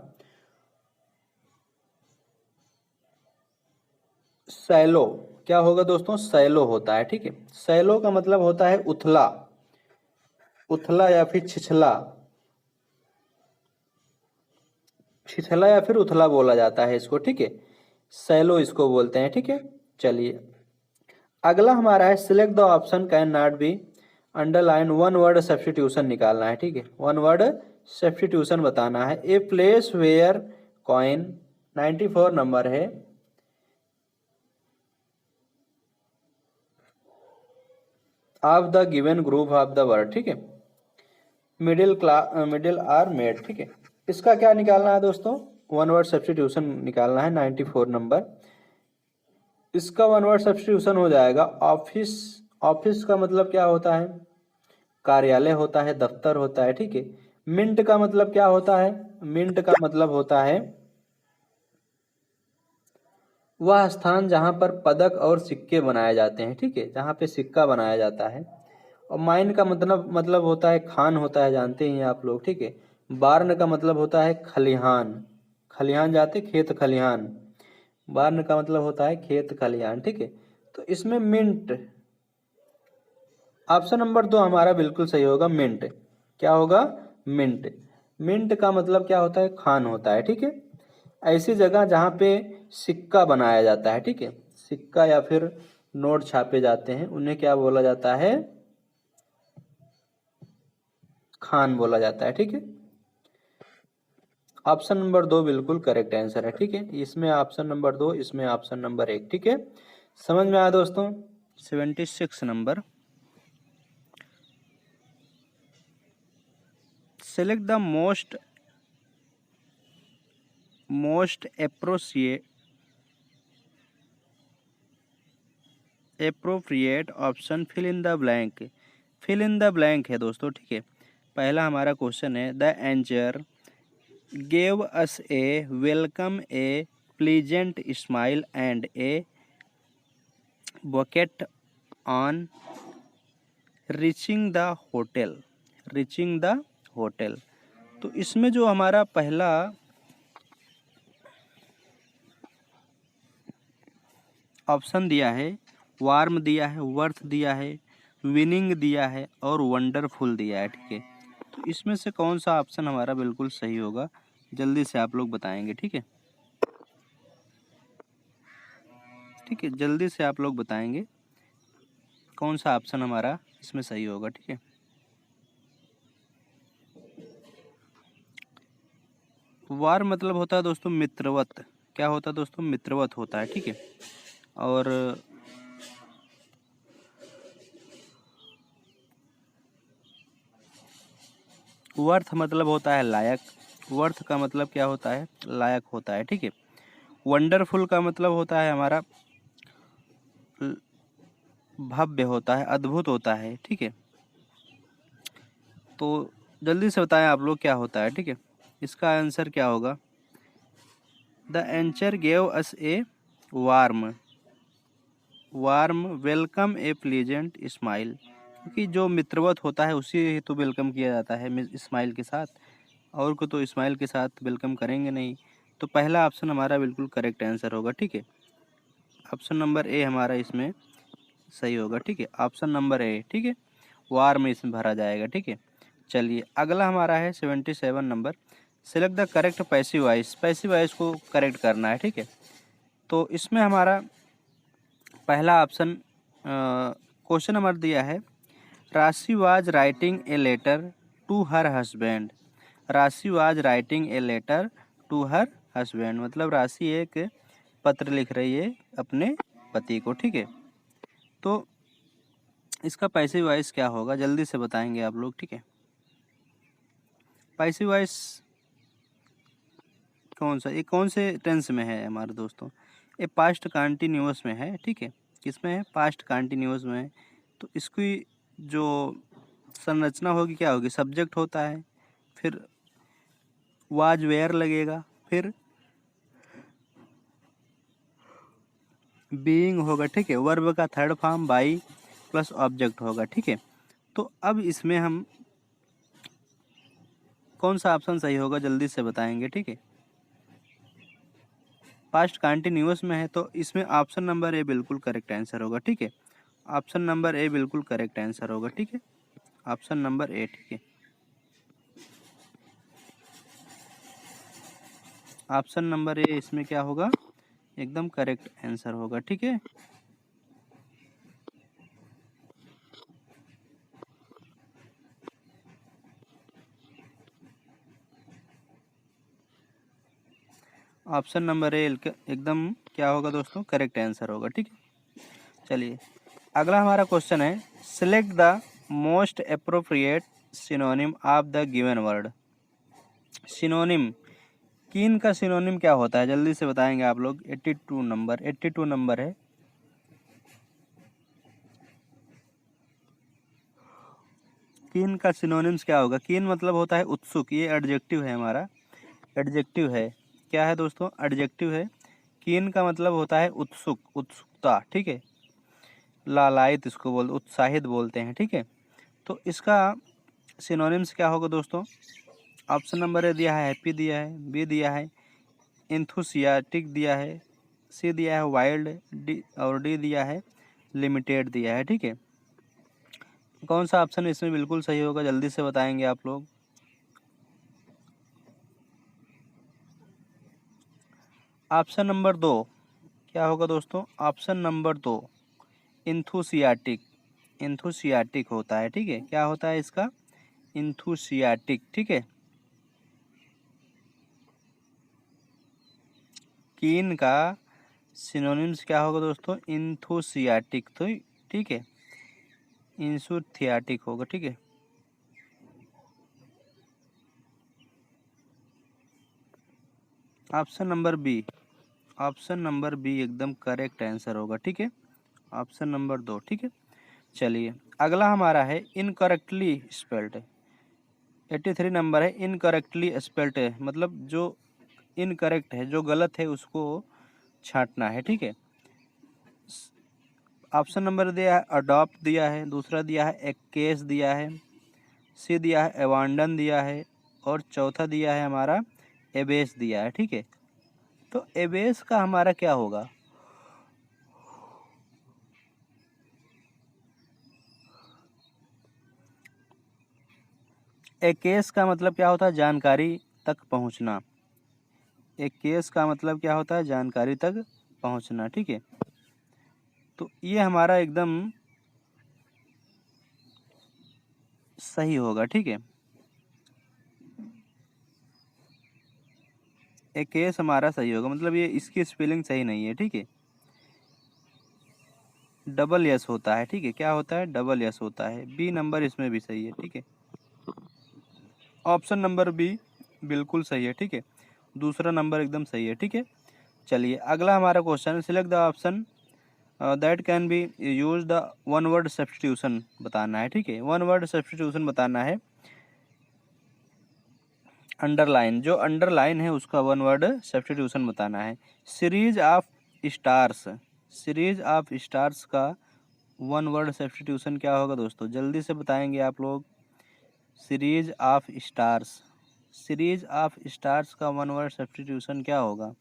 सैलो। क्या होगा दोस्तों, सैलो होता है। ठीक है, सैलो का मतलब होता है उथला, उथला या फिर छिछला, छिछला या फिर उथला बोला जाता है इसको। ठीक है, सैलो इसको बोलते हैं। ठीक है, चलिए अगला हमारा है select the option can not be underline, one word substitution निकालना है। ठीक है, वन वर्ड सब्स्टिट्यूशन बताना है। A place where coin, 94 number है। Of the given group of the word. ठीक है, मिडिल आर मेड। ठीक है, इसका क्या निकालना है दोस्तों, वन वर्ड सब्स्टिट्यूशन निकालना है। 94 नंबर, इसका वन वर्ड सब्स्टिट्यूशन हो जाएगा ऑफिस। ऑफिस का मतलब क्या होता है, कार्यालय होता है, दफ्तर होता है। ठीक है, मिंट का मतलब क्या होता है, मिंट का मतलब होता है वह स्थान जहां पर पदक और सिक्के बनाए जाते हैं। ठीक है, जहां पे सिक्का बनाया जाता है। और माइन का मतलब होता है खान होता है, जानते हैं आप लोग। ठीक है, बार्न का मतलब होता है खलिहान, खलिहान जाते खेत खलिहान, बार्न का मतलब होता है खेत खलिहान। ठीक है, तो इसमें मिंट, ऑप्शन नंबर 2 हमारा बिल्कुल सही होगा, मिंट। क्या होगा, मिंट। मिंट का मतलब क्या होता है, खान होता है। ठीक है, ऐसी जगह जहाँ पे सिक्का बनाया जाता है। ठीक है, सिक्का या फिर नोट छापे जाते हैं उन्हें क्या बोला जाता है, खान बोला जाता है। ठीक है, ऑप्शन नंबर 2 बिल्कुल करेक्ट आंसर है। ठीक है, इसमें ऑप्शन नंबर 2, इसमें ऑप्शन नंबर 1। ठीक है, समझ में आया दोस्तों। 76 number, select the most appropriate option fill in the blank. Fill in the blank है दोस्तों। ठीक है, पहला हमारा क्वेश्चन है the manager gave us a welcome a pleasant smile and a bucket on reaching the hotel. Reaching the hotel. तो इसमें जो हमारा पहला ऑप्शन दिया है, वार्म दिया है, वर्थ दिया है, विनिंग दिया है और वंडरफुल दिया है। ठीक है, तो इसमें से कौन सा ऑप्शन हमारा बिल्कुल सही होगा, जल्दी से आप लोग बताएंगे। ठीक है, ठीक है, जल्दी से आप लोग बताएंगे कौन सा ऑप्शन हमारा इसमें सही होगा। ठीक है, वार मतलब होता है दोस्तों मित्रवत। क्या होता है दोस्तों? मित्रवत होता है। ठीक है, और वर्थ मतलब होता है लायक। वर्थ का मतलब क्या होता है? लायक होता है। ठीक है, वंडरफुल का मतलब होता है हमारा भव्य होता है, अद्भुत होता है। ठीक है, तो जल्दी से बताएं आप लोग क्या होता है। ठीक है, इसका आंसर क्या होगा? The anchor gave us a warm warm welcome a pleasant smile. क्योंकि जो मित्रवत होता है उसी तो वेलकम किया जाता है स्माइल के साथ, और को तो स्माइल के साथ वेलकम करेंगे नहीं। तो पहला ऑप्शन हमारा बिल्कुल करेक्ट आंसर होगा। ठीक है, ऑप्शन नंबर ए हमारा इसमें सही होगा। ठीक है, ऑप्शन नंबर ए। ठीक है, वार में इसमें भरा जाएगा। ठीक है, चलिए अगला हमारा है 77 number. Select the correct passive voice. Passive voice को करेक्ट करना है। ठीक है, तो इसमें हमारा पहला ऑप्शन क्वेश्चन नंबर दिया है, Rashi was writing a letter to her husband. Rashi was writing a letter to her husband मतलब राशि एक पत्र लिख रही है अपने पति को। ठीक है, तो इसका पैसिव वॉइस क्या होगा, जल्दी से बताएंगे आप लोग। ठीक है, पैसिव वॉइस कौन सा, ये कौन से टेंस में है हमारे दोस्तों? ये पास्ट कंटिन्यूअस में है। ठीक है, किसमें है? पास्ट कंटिन्यूअस में है। तो इसकी जो संरचना होगी क्या होगी? सब्जेक्ट होता है, फिर वाज वेयर लगेगा, फिर बीइंग होगा। ठीक है, वर्ब का third form by plus object होगा। ठीक है, तो अब इसमें हम कौन सा ऑप्शन सही होगा, जल्दी से बताएंगे। ठीक है, पास्ट कंटिन्यूअस में है तो इसमें ऑप्शन नंबर ए बिल्कुल करेक्ट आंसर होगा। ठीक है, ऑप्शन नंबर ए बिल्कुल करेक्ट आंसर होगा। ठीक है, ऑप्शन नंबर ए। ठीक है, ऑप्शन नंबर ए इसमें क्या होगा? एकदम करेक्ट आंसर होगा। ठीक है, ऑप्शन नंबर ए एकदम क्या होगा दोस्तों? करेक्ट आंसर होगा। ठीक है, चलिए अगला हमारा क्वेश्चन है, select the most appropriate synonym of the given word. Synonym, कीन का सिनोनिम क्या होता है, जल्दी से बताएंगे आप लोग। 82 नंबर है। कीन का सिनोनिम्स क्या होगा? कीन मतलब होता है उत्सुक, ये एडजेक्टिव है हमारा, एडजेक्टिव है। क्या है दोस्तों? एडजेक्टिव है। कीन का मतलब होता है उत्सुक, उत्सुकता। ठीक है, लालायित इसको उत्साहित बोलते हैं। ठीक है, तो इसका सिनोनिम्स क्या होगा दोस्तों? ऑप्शन नंबर ए दिया है हैप्पी दिया है, बी दिया है इंथुसियाटिक दिया है, सी दिया है वाइल्ड, डी और डी दिया है लिमिटेड दिया है। ठीक है, कौन सा ऑप्शन इसमें बिल्कुल सही होगा, जल्दी से बताएंगे आप लोग। ऑप्शन नंबर 2 क्या होगा दोस्तों? Option number 2 इंथुसियाटिक। इंथुसियाटिक होता है। ठीक है, क्या होता है इसका? इंथुसियाटिक। ठीक है, कीन का सिनोनिम्स क्या होगा दोस्तों? इंथुसियाटिक। तो ठीक है, इंसुथियाटिक होगा। ठीक है, option number B, option number B एकदम करेक्ट आंसर होगा। ठीक है, ऑप्शन नंबर 2। ठीक है, चलिए अगला हमारा है इनकरेक्टली स्पेल्ड। 83 नंबर है इनकरेक्टली स्पेल्ड है, मतलब जो इनकरेक्ट है, जो गलत है उसको छांटना है, ठीक है। ऑप्शन नंबर दिया है अडॉप्ट दिया है, दूसरा दिया है एक केस दिया है, सी दिया है एवांडन दिया है, और चौथा दिया है हमारा एबेस दिया है, ठीक है। तो एबेस का हमारा क्या होगा? एक केस का मतलब क्या होता है? जानकारी तक पहुंचना। एक केस का मतलब क्या होता है? जानकारी तक पहुंचना, ठीक है। तो ये हमारा एकदम सही होगा, ठीक है। एक केस हमारा सही होगा, मतलब ये इसकी स्पेलिंग सही नहीं है, ठीक है। डबल यस होता है, ठीक है। क्या होता है? डबल यस होता है। बी नंबर इसमें भी सही है, ठीक है। ऑप्शन नंबर बी बिल्कुल सही है, ठीक है। दूसरा नंबर एकदम सही है, ठीक है। चलिए अगला हमारा question, select the option that can B use the one word substitution बताना है, ठीक है। वन वर्ड सब्स्टिट्यूशन बताना है। अंडरलाइन, जो अंडरलाइन है उसका वन वर्ड सब्स्टिट्यूशन बताना है। Series of stars, series of stars का वन वर्ड सब्स्टिट्यूशन क्या होगा दोस्तों? जल्दी से बताएंगे आप लोग। Series of stars, series of stars का वन वर्ड सब्स्टिट्यूशन क्या होगा?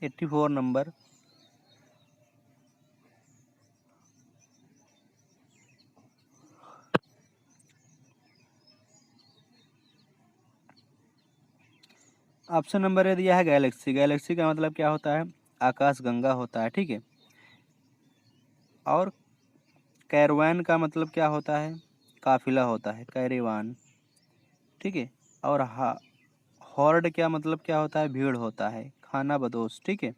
84 नंबर। ऑप्शन नंबर ए दिया है गैलेक्सी। गैलेक्सी का मतलब क्या होता है? आकाश गंगा होता है, ठीक है। और कैरवान का मतलब क्या होता है? काफिला होता है, कैरेवान, ठीक है। और हॉर्ड क्या मतलब क्या होता है? भीड़ होता है, खाना बदोश, ठीक है।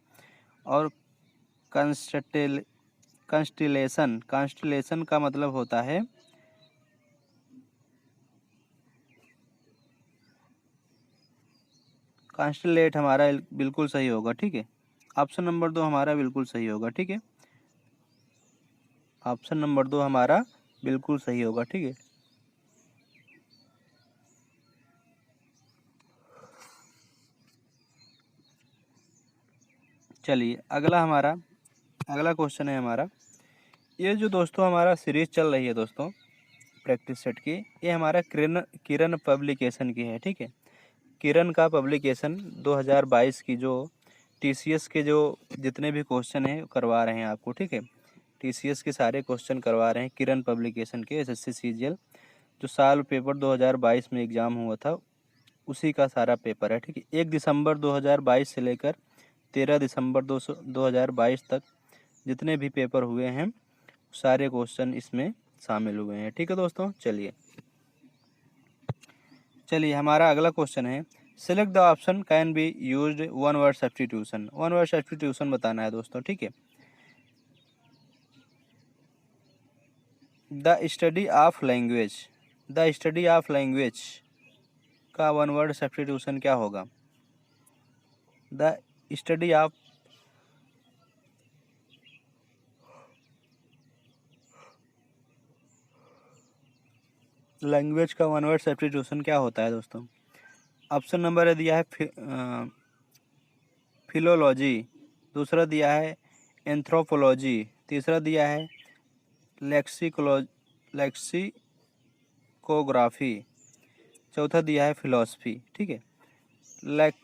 और कंस्टिलेशन, कंस्टिलेशन का मतलब होता है कॉन्स्टेलेट, हमारा बिल्कुल सही होगा, ठीक है। ऑप्शन नंबर 2 हमारा बिल्कुल सही होगा, ठीक है। ऑप्शन नंबर 2 हमारा बिल्कुल सही होगा, ठीक है। चलिए अगला क्वेश्चन है हमारा। ये जो दोस्तों हमारा सीरीज चल रही है दोस्तों प्रैक्टिस सेट की, ये हमारा किरण किरण पब्लिकेशन की है, ठीक है। किरण का पब्लिकेशन 2022 की जो टीसीएस के जो जितने भी क्वेश्चन हैं करवा रहे हैं आपको, ठीक है। टीसीएस के सारे क्वेश्चन करवा रहे हैं किरण पब्लिकेशन के, एसएससी सीजीएल जो साल पेपर 2022 में एग्ज़ाम हुआ था उसी का सारा पेपर है, ठीक है। 1 दिसंबर 2022 से लेकर 13 दिसंबर 2022 तक जितने भी पेपर हुए हैं सारे क्वेश्चन इसमें शामिल हुए हैं, ठीक है दोस्तों। चलिए हमारा अगला क्वेश्चन है, select the option can be used one word substitution. One word substitution बताना है दोस्तों, ठीक है। The study of language, the study of language का वन वर्ड सब्स्टिट्यूशन क्या होगा? द स्टडी ऑफ लैंग्वेज का वन वर्ड सब्स्टिट्यूशन क्या होता है दोस्तों? ऑप्शन नंबर दिया है फिलोलॉजी, दूसरा दिया है एंथ्रोपोलॉजी, तीसरा दिया है लेक्सिकोग्राफी, चौथा दिया है फिलॉसफी, ठीक है। लैक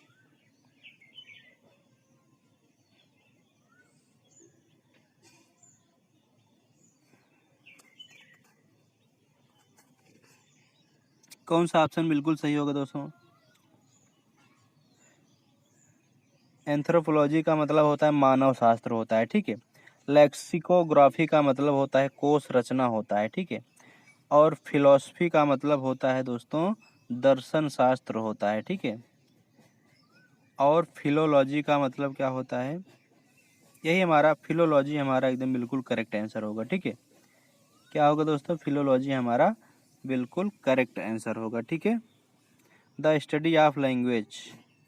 कौन सा ऑप्शन बिल्कुल सही होगा दोस्तों? एंथ्रोपोलॉजी का मतलब होता है मानव शास्त्र होता है, ठीक है। लेक्सिकोग्राफी का मतलब होता है कोश रचना होता है, ठीक है। और फिलॉसफी का मतलब होता है दोस्तों दर्शन शास्त्र होता है, ठीक है। और फिलोलॉजी का मतलब क्या होता है? यही हमारा फिलोलॉजी हमारा एकदम बिल्कुल करेक्ट आंसर होगा, ठीक है। क्या होगा दोस्तों? फिलोलॉजी हमारा बिल्कुल करेक्ट आंसर होगा, ठीक है। द स्टडी ऑफ लैंग्वेज,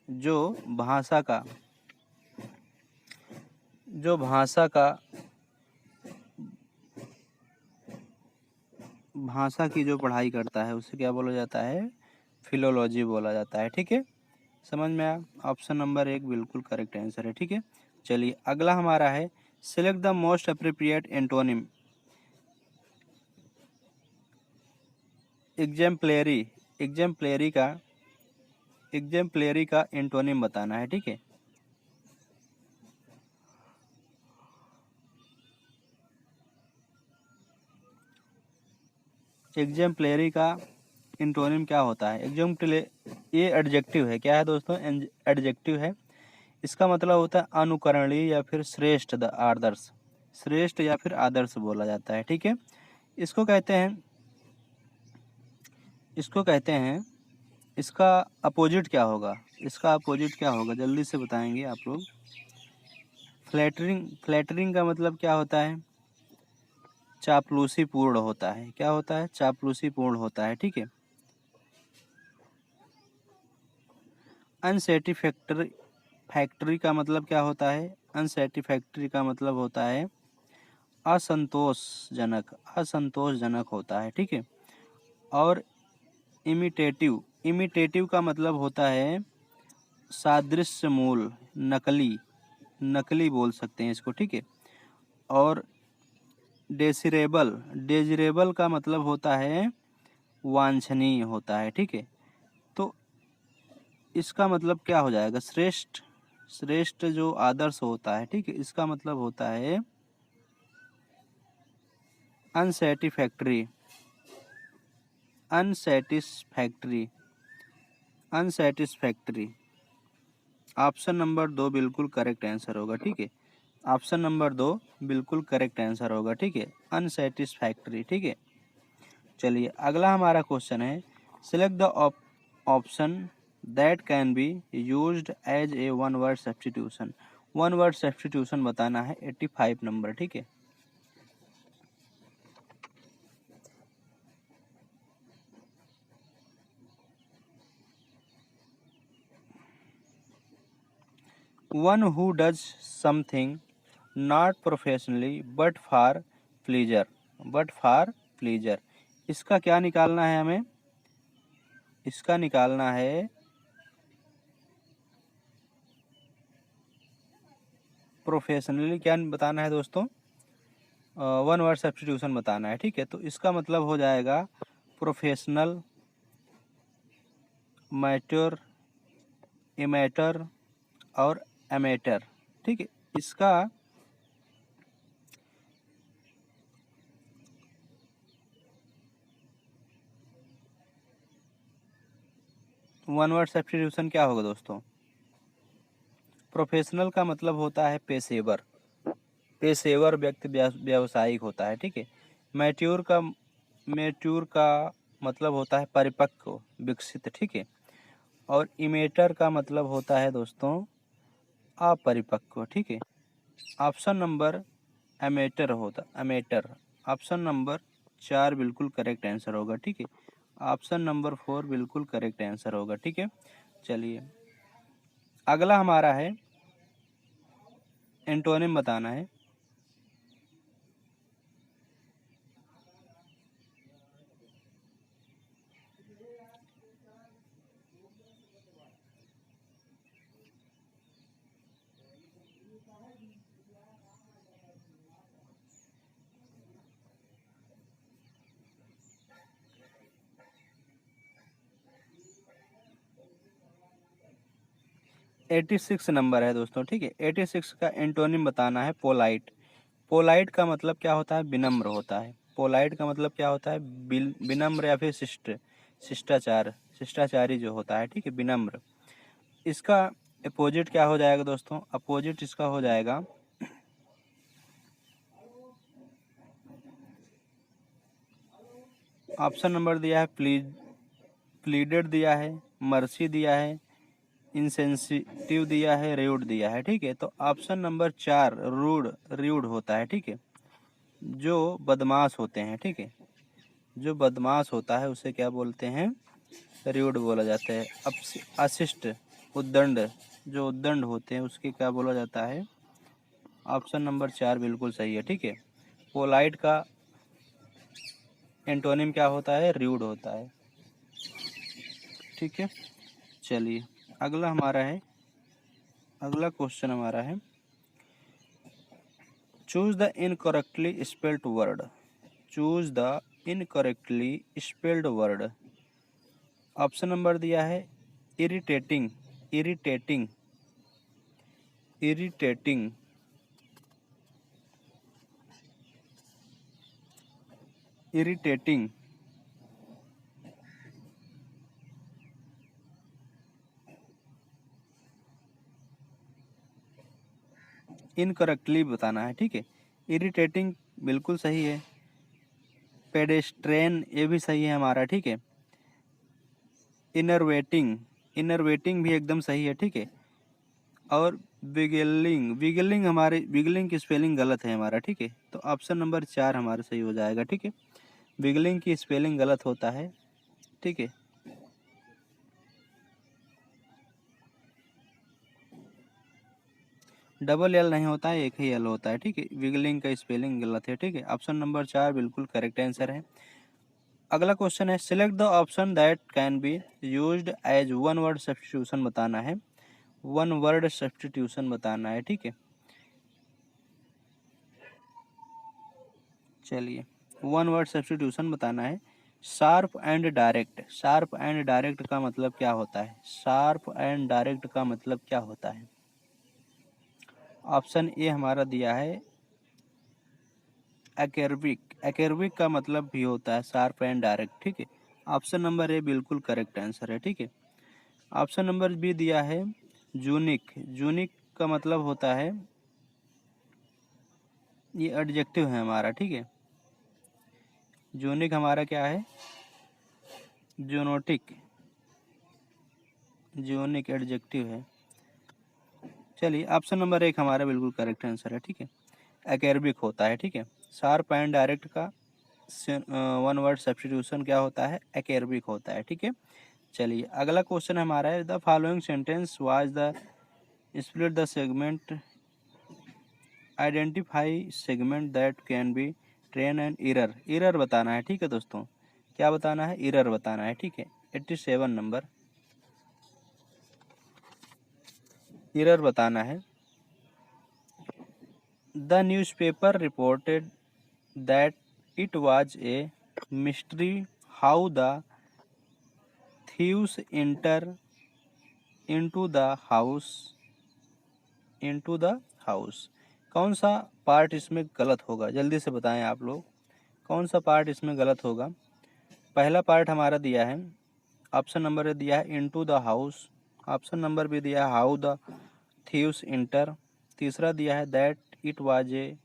जो भाषा का जो भाषा का भाषा की जो पढ़ाई करता है उसे क्या बोला जाता है? फिलोलॉजी बोला जाता है। ठीक है, समझ में आया? ऑप्शन नंबर 1 बिल्कुल करेक्ट आंसर है। ठीक है, चलिए अगला हमारा है select the most appropriate antonym. Exemplary, exemplary का एंटोनिम बताना है। ठीक है, एग्जाम्पलरी का एंटोनिम क्या होता है? ये एडजेक्टिव है। क्या है दोस्तों? एडजेक्टिव है। इसका मतलब होता है अनुकरणीय या फिर श्रेष्ठ, आदर्श, श्रेष्ठ या फिर आदर्श बोला जाता है। ठीक है, इसको कहते हैं इसको कहते हैं इसका अपोजिट क्या होगा? इसका अपोजिट क्या होगा, जल्दी से बताएंगे आप लोग। फ्लैटरिंग का मतलब क्या होता है? चापलूसी पूर्ण होता है। क्या होता है? चापलूसी पूर्ण होता है। ठीक है, अनसेटिस्फैक्टरी, फैक्ट्री का मतलब क्या होता है? अनसेटिस्फैक्टरी का मतलब होता है असंतोषजनक, असंतोषजनक होता है। ठीक है, और इमिटेटिव, इमिटेटिव का मतलब होता है सादृश्य मूल, नकली, नकली बोल सकते हैं इसको। ठीक है, और डेसिरेबल, डेजिरेबल का मतलब होता है वांछनीय होता है। ठीक है, तो इसका मतलब क्या हो जाएगा? श्रेष्ठ, श्रेष्ठ जो आदर्श होता है। ठीक है, इसका मतलब होता है unsatisfactory, unsatisfactory, unsatisfactory. Option number 2 बिल्कुल करेक्ट आंसर होगा। ठीक है, ऑप्शन नंबर 2 बिल्कुल करेक्ट आंसर होगा। ठीक है, अनसेटिस्फैक्ट्री। ठीक है, चलिए अगला हमारा क्वेश्चन है select the option that can be used as a one word substitution. One word substitution बताना है 85 नंबर। ठीक है, one who does something not professionally but for pleasure, but for pleasure. इसका क्या निकालना है हमें? इसका निकालना है प्रोफेशनली, क्या बताना है दोस्तों? वन वर्ड सब्स्टिट्यूशन बताना है। ठीक है, तो इसका मतलब हो जाएगा प्रोफेशनल, मैच्योर, इमेटर और एमेटर। ठीक है, इसका वन वर्ड सब्स्टिट्यूशन क्या होगा दोस्तों? प्रोफेशनल का मतलब होता है पेशेवर, पेशेवर व्यक्ति, व्यावसायिक होता है। ठीक है, मैच्योर का मतलब होता है परिपक्व, विकसित। ठीक है, और इमेटर का मतलब होता है दोस्तों अपरिपक्व। ठीक है, ऑप्शन नंबर एमेटर होता, एमेटर, ऑप्शन नंबर 4 बिल्कुल करेक्ट आंसर होगा। ठीक है, ऑप्शन नंबर 4 बिल्कुल करेक्ट आंसर होगा। ठीक है, चलिए अगला हमारा है एंटोनिम बताना है। एटी सिक्स नंबर है दोस्तों। ठीक है, 86 का एंटोनिम बताना है पोलाइट। पोलाइट का मतलब क्या होता है? विनम्र होता है। पोलाइट का मतलब क्या होता है? विनम्र या फिर शिष्ट, शिष्टाचार, शिष्टाचारी जो होता है। ठीक है, विनम्र। इसका अपोजिट क्या हो जाएगा दोस्तों? अपोजिट इसका हो जाएगा ऑप्शन नंबर दिया है प्लीडेड दिया है, मर्सी दिया है, इंसेंसिटिव दिया है, रूड दिया है। ठीक है, तो ऑप्शन नंबर 4 रूड, रूड होता है। ठीक है, जो बदमाश होते हैं। ठीक है, जो बदमाश होता है उसे क्या बोलते हैं? रूड बोला जाता है। अब अशिष्ट, उद्दंड, जो उद्दंड होते हैं उसके क्या बोला जाता है? ऑप्शन नंबर 4 बिल्कुल सही है। ठीक है, पोलाइट का एंटोनिम क्या होता है? रूड होता है। ठीक है। चलिए अगला हमारा है, अगला क्वेश्चन हमारा है, choose the incorrectly spelled word. Choose the incorrectly spelled word. Option number दिया है irritating, irritating, irritating, irritating, incorrectly बताना है, ठीक है। इरिटेटिंग बिल्कुल सही है। पेडेस्ट्रेन ये भी सही है हमारा, ठीक है। इनरवेटिंग, इनरवेटिंग भी एकदम सही है, ठीक है। और विगलिंग, विगलिंग हमारे, विगलिंग की स्पेलिंग गलत है हमारा, ठीक है। तो ऑप्शन नंबर 4 हमारा सही हो जाएगा, ठीक है। विगलिंग की स्पेलिंग गलत होता है, ठीक है। डबल एल नहीं होता है, एक ही एल होता है, ठीक है। विगलिंग का स्पेलिंग गलत है, ठीक है। ऑप्शन नंबर 4 बिल्कुल करेक्ट आंसर है। अगला क्वेश्चन है, select the option that can be used as one word substitution बताना है। वन वर्ड सब्स्टिट्यूशन बताना है, ठीक है। चलिए वन वर्ड सब्स्टिट्यूशन बताना है। Sharp and direct, sharp and direct का मतलब क्या होता है? शार्प एंड डायरेक्ट का मतलब क्या होता है? ऑप्शन ए हमारा दिया है एक्रेबिक, एक्रेबिक का मतलब भी होता है शार्प एंड डायरेक्ट, ठीक है। ऑप्शन नंबर ए बिल्कुल करेक्ट आंसर है, ठीक है। ऑप्शन नंबर बी दिया है जूनिक, जूनिक का मतलब होता है, ये एडजेक्टिव है हमारा, ठीक है। जूनिक हमारा क्या है? जूनोटिक, जूनिक एडजेक्टिव है। चलिए ऑप्शन नंबर 1 हमारा बिल्कुल करेक्ट आंसर है, ठीक है। एक्रेबिक होता है, ठीक है। शार्प एंड डायरेक्ट का वन वर्ड सब्स्टिट्यूशन क्या होता है? एक्रेबिक होता है, ठीक है। चलिए अगला क्वेश्चन हमारा है, the following sentence was the split the segment, identify segment that can B train and error. Error बताना है, ठीक है दोस्तों। क्या बताना है? एरर बताना है, ठीक है। 87 नंबर एरर बताना है। The newspaper reported that it was a mystery how the thieves enter into the house, into the house. कौन सा पार्ट इसमें गलत होगा? जल्दी से बताएं आप लोग, कौन सा पार्ट इसमें गलत होगा? पहला पार्ट हमारा दिया है, ऑप्शन नंबर दिया है into the house, option number भी दिया है हाउ द थीव्स इंटर, तीसरा दिया है that it was a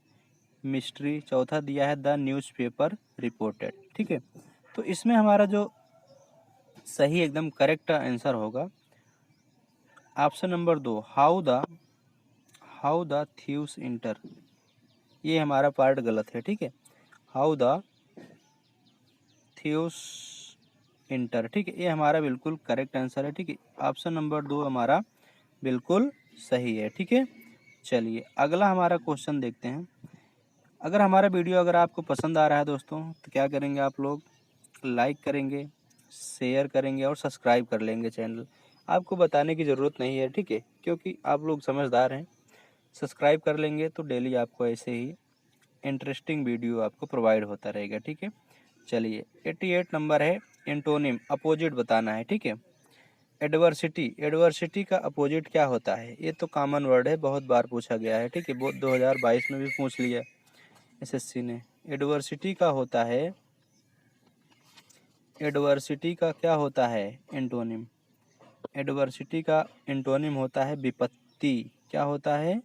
mystery, चौथा दिया है द न्यूज़पेपर रिपोर्टेड, ठीक है। तो इसमें हमारा जो सही एकदम करेक्ट आंसर होगा option number 2, how the thieves inter, ये हमारा पार्ट गलत है, ठीक है। हाउ द थीव्स इंटर, ठीक है, ये हमारा बिल्कुल करेक्ट आंसर है, ठीक है। ऑप्शन नंबर 2 हमारा बिल्कुल सही है, ठीक है। चलिए अगला हमारा क्वेश्चन देखते हैं। अगर हमारा वीडियो अगर आपको पसंद आ रहा है दोस्तों, तो क्या करेंगे आप लोग? लाइक करेंगे, शेयर करेंगे और सब्सक्राइब कर लेंगे चैनल। आपको बताने की ज़रूरत नहीं है, ठीक है, क्योंकि आप लोग समझदार हैं। सब्सक्राइब कर लेंगे तो डेली आपको ऐसे ही इंटरेस्टिंग वीडियो आपको प्रोवाइड होता रहेगा, ठीक है। चलिए 88 नंबर है, एंटोनिम अपोजिट बताना है, ठीक है। एडवर्सिटी, एडवर्सिटी का अपोजिट क्या होता है? ये तो कॉमन वर्ड है, बहुत बार पूछा गया है, ठीक है। वो 2022 में भी पूछ लिया एसएससी ने। एडवर्सिटी का होता है, एडवर्सिटी का क्या होता है एंटोनिम? एडवर्सिटी का एंटोनिम होता है विपत्ति। क्या होता है?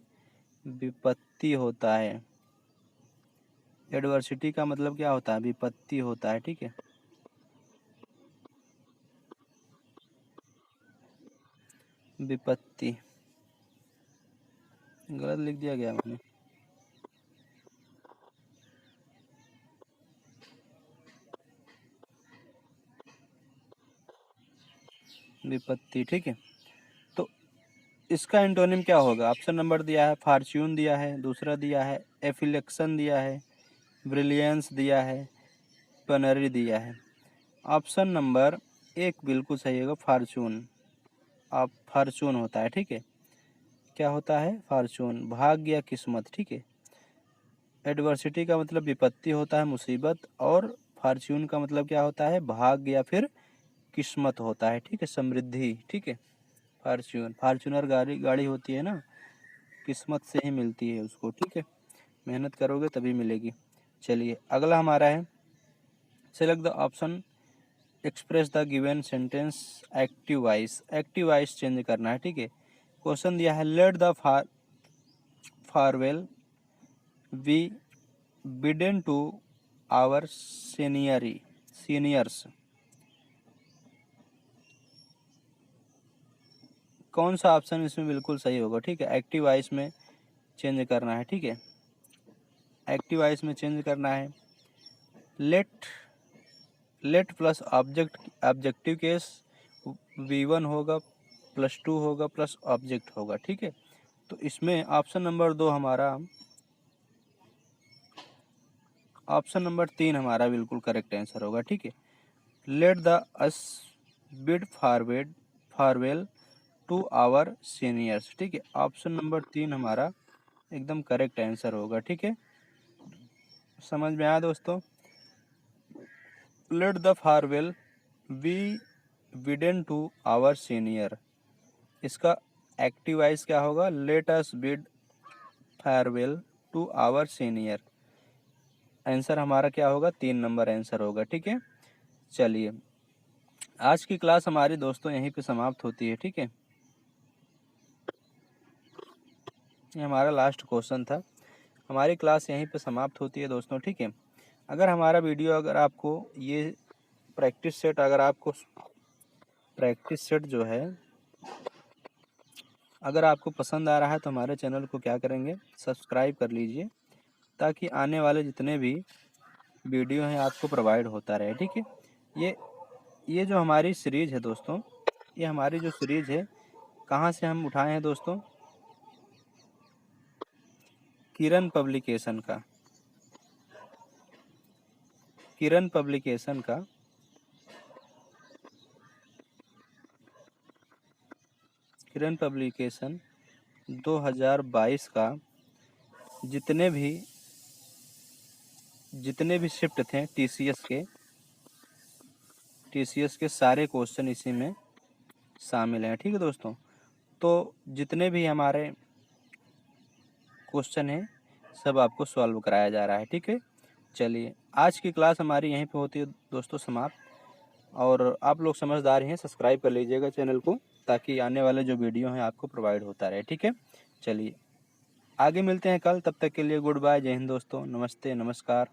विपत्ति होता है। एडवर्सिटी का मतलब क्या होता है? विपत्ति होता है, ठीक है। विपत्ति गलत लिख दिया गया मैंने। विपत्ति, ठीक है। तो इसका एंटोनिम क्या होगा? ऑप्शन नंबर दिया है फॉर्च्यून दिया है, दूसरा दिया है एफिलेक्शन दिया है, ब्रिलियंस दिया है, पनरी दिया है। ऑप्शन नंबर एक बिल्कुल सही होगा फॉर्चून। आप फॉर्चून होता है, ठीक है। क्या होता है? फॉर्चून, भाग्य या किस्मत, ठीक है। एडवर्सिटी का मतलब विपत्ति होता है, मुसीबत, और फॉर्च्यून का मतलब क्या होता है? भाग्य या फिर किस्मत होता है, ठीक है, समृद्धि, ठीक है। फॉर्च्यून, फॉर्च्यूनर गाड़ी गाड़ी होती है ना, किस्मत से ही मिलती है उसको, ठीक है। मेहनत करोगे तभी मिलेगी। चलिए अगला हमारा है, select the option express the given sentence active voice. Active voice change करना है, ठीक है। क्वेश्चन दिया है, let the farewell we bidden to our seniors. कौन सा ऑप्शन इसमें बिल्कुल सही होगा? ठीक है, एक्टिव वॉइस में चेंज करना है, ठीक है। एक्टिव वॉइस में चेंज करना है। Let let plus object, objective case V1 होगा, +2 होगा, प्लस ऑब्जेक्ट होगा, ठीक है। तो इसमें ऑप्शन नंबर 2 हमारा, ऑप्शन नंबर 3 हमारा बिल्कुल करेक्ट आंसर होगा, ठीक है। Let the us bid farewell to our seniors, ठीक है। ऑप्शन नंबर 3 हमारा एकदम करेक्ट आंसर होगा, ठीक है। समझ में आया दोस्तों? Let the farewell we bidden to our senior, इसका एक्टिव वॉइस क्या होगा? Let us bid farewell to our senior. Answer हमारा क्या होगा? 3 नंबर आंसर होगा, ठीक है। चलिए आज की क्लास हमारी दोस्तों यहीं पे समाप्त होती है, ठीक है। ये हमारा लास्ट क्वेश्चन था। हमारी क्लास यहीं पे समाप्त होती है दोस्तों, ठीक है। अगर हमारा वीडियो, अगर आपको ये प्रैक्टिस सेट, अगर आपको प्रैक्टिस सेट जो है अगर आपको पसंद आ रहा है तो हमारे चैनल को क्या करेंगे? सब्सक्राइब कर लीजिए, ताकि आने वाले जितने भी वीडियो हैं आपको प्रोवाइड होता रहे, ठीक है। ये ये जो हमारी सीरीज है दोस्तों, ये हमारी जो सीरीज है कहाँ से हम उठाए हैं दोस्तों? किरण पब्लिकेशन का, किरण पब्लिकेशन का किरण पब्लिकेशन 2022 का जितने भी शिफ्ट थे टीसीएस के सारे क्वेश्चन इसी में शामिल हैं, ठीक है दोस्तों। तो जितने भी हमारे क्वेश्चन हैं सब आपको सॉल्व कराया जा रहा है, ठीक है। चलिए आज की क्लास हमारी यहीं पे होती है दोस्तों समाप्त। और आप लोग समझदार हैं, सब्सक्राइब कर लीजिएगा चैनल को, ताकि आने वाले जो वीडियो हैं आपको प्रोवाइड होता रहे, ठीक है। चलिए आगे मिलते हैं कल, तब तक के लिए गुड बाय, जय हिंद दोस्तों, नमस्ते, नमस्कार।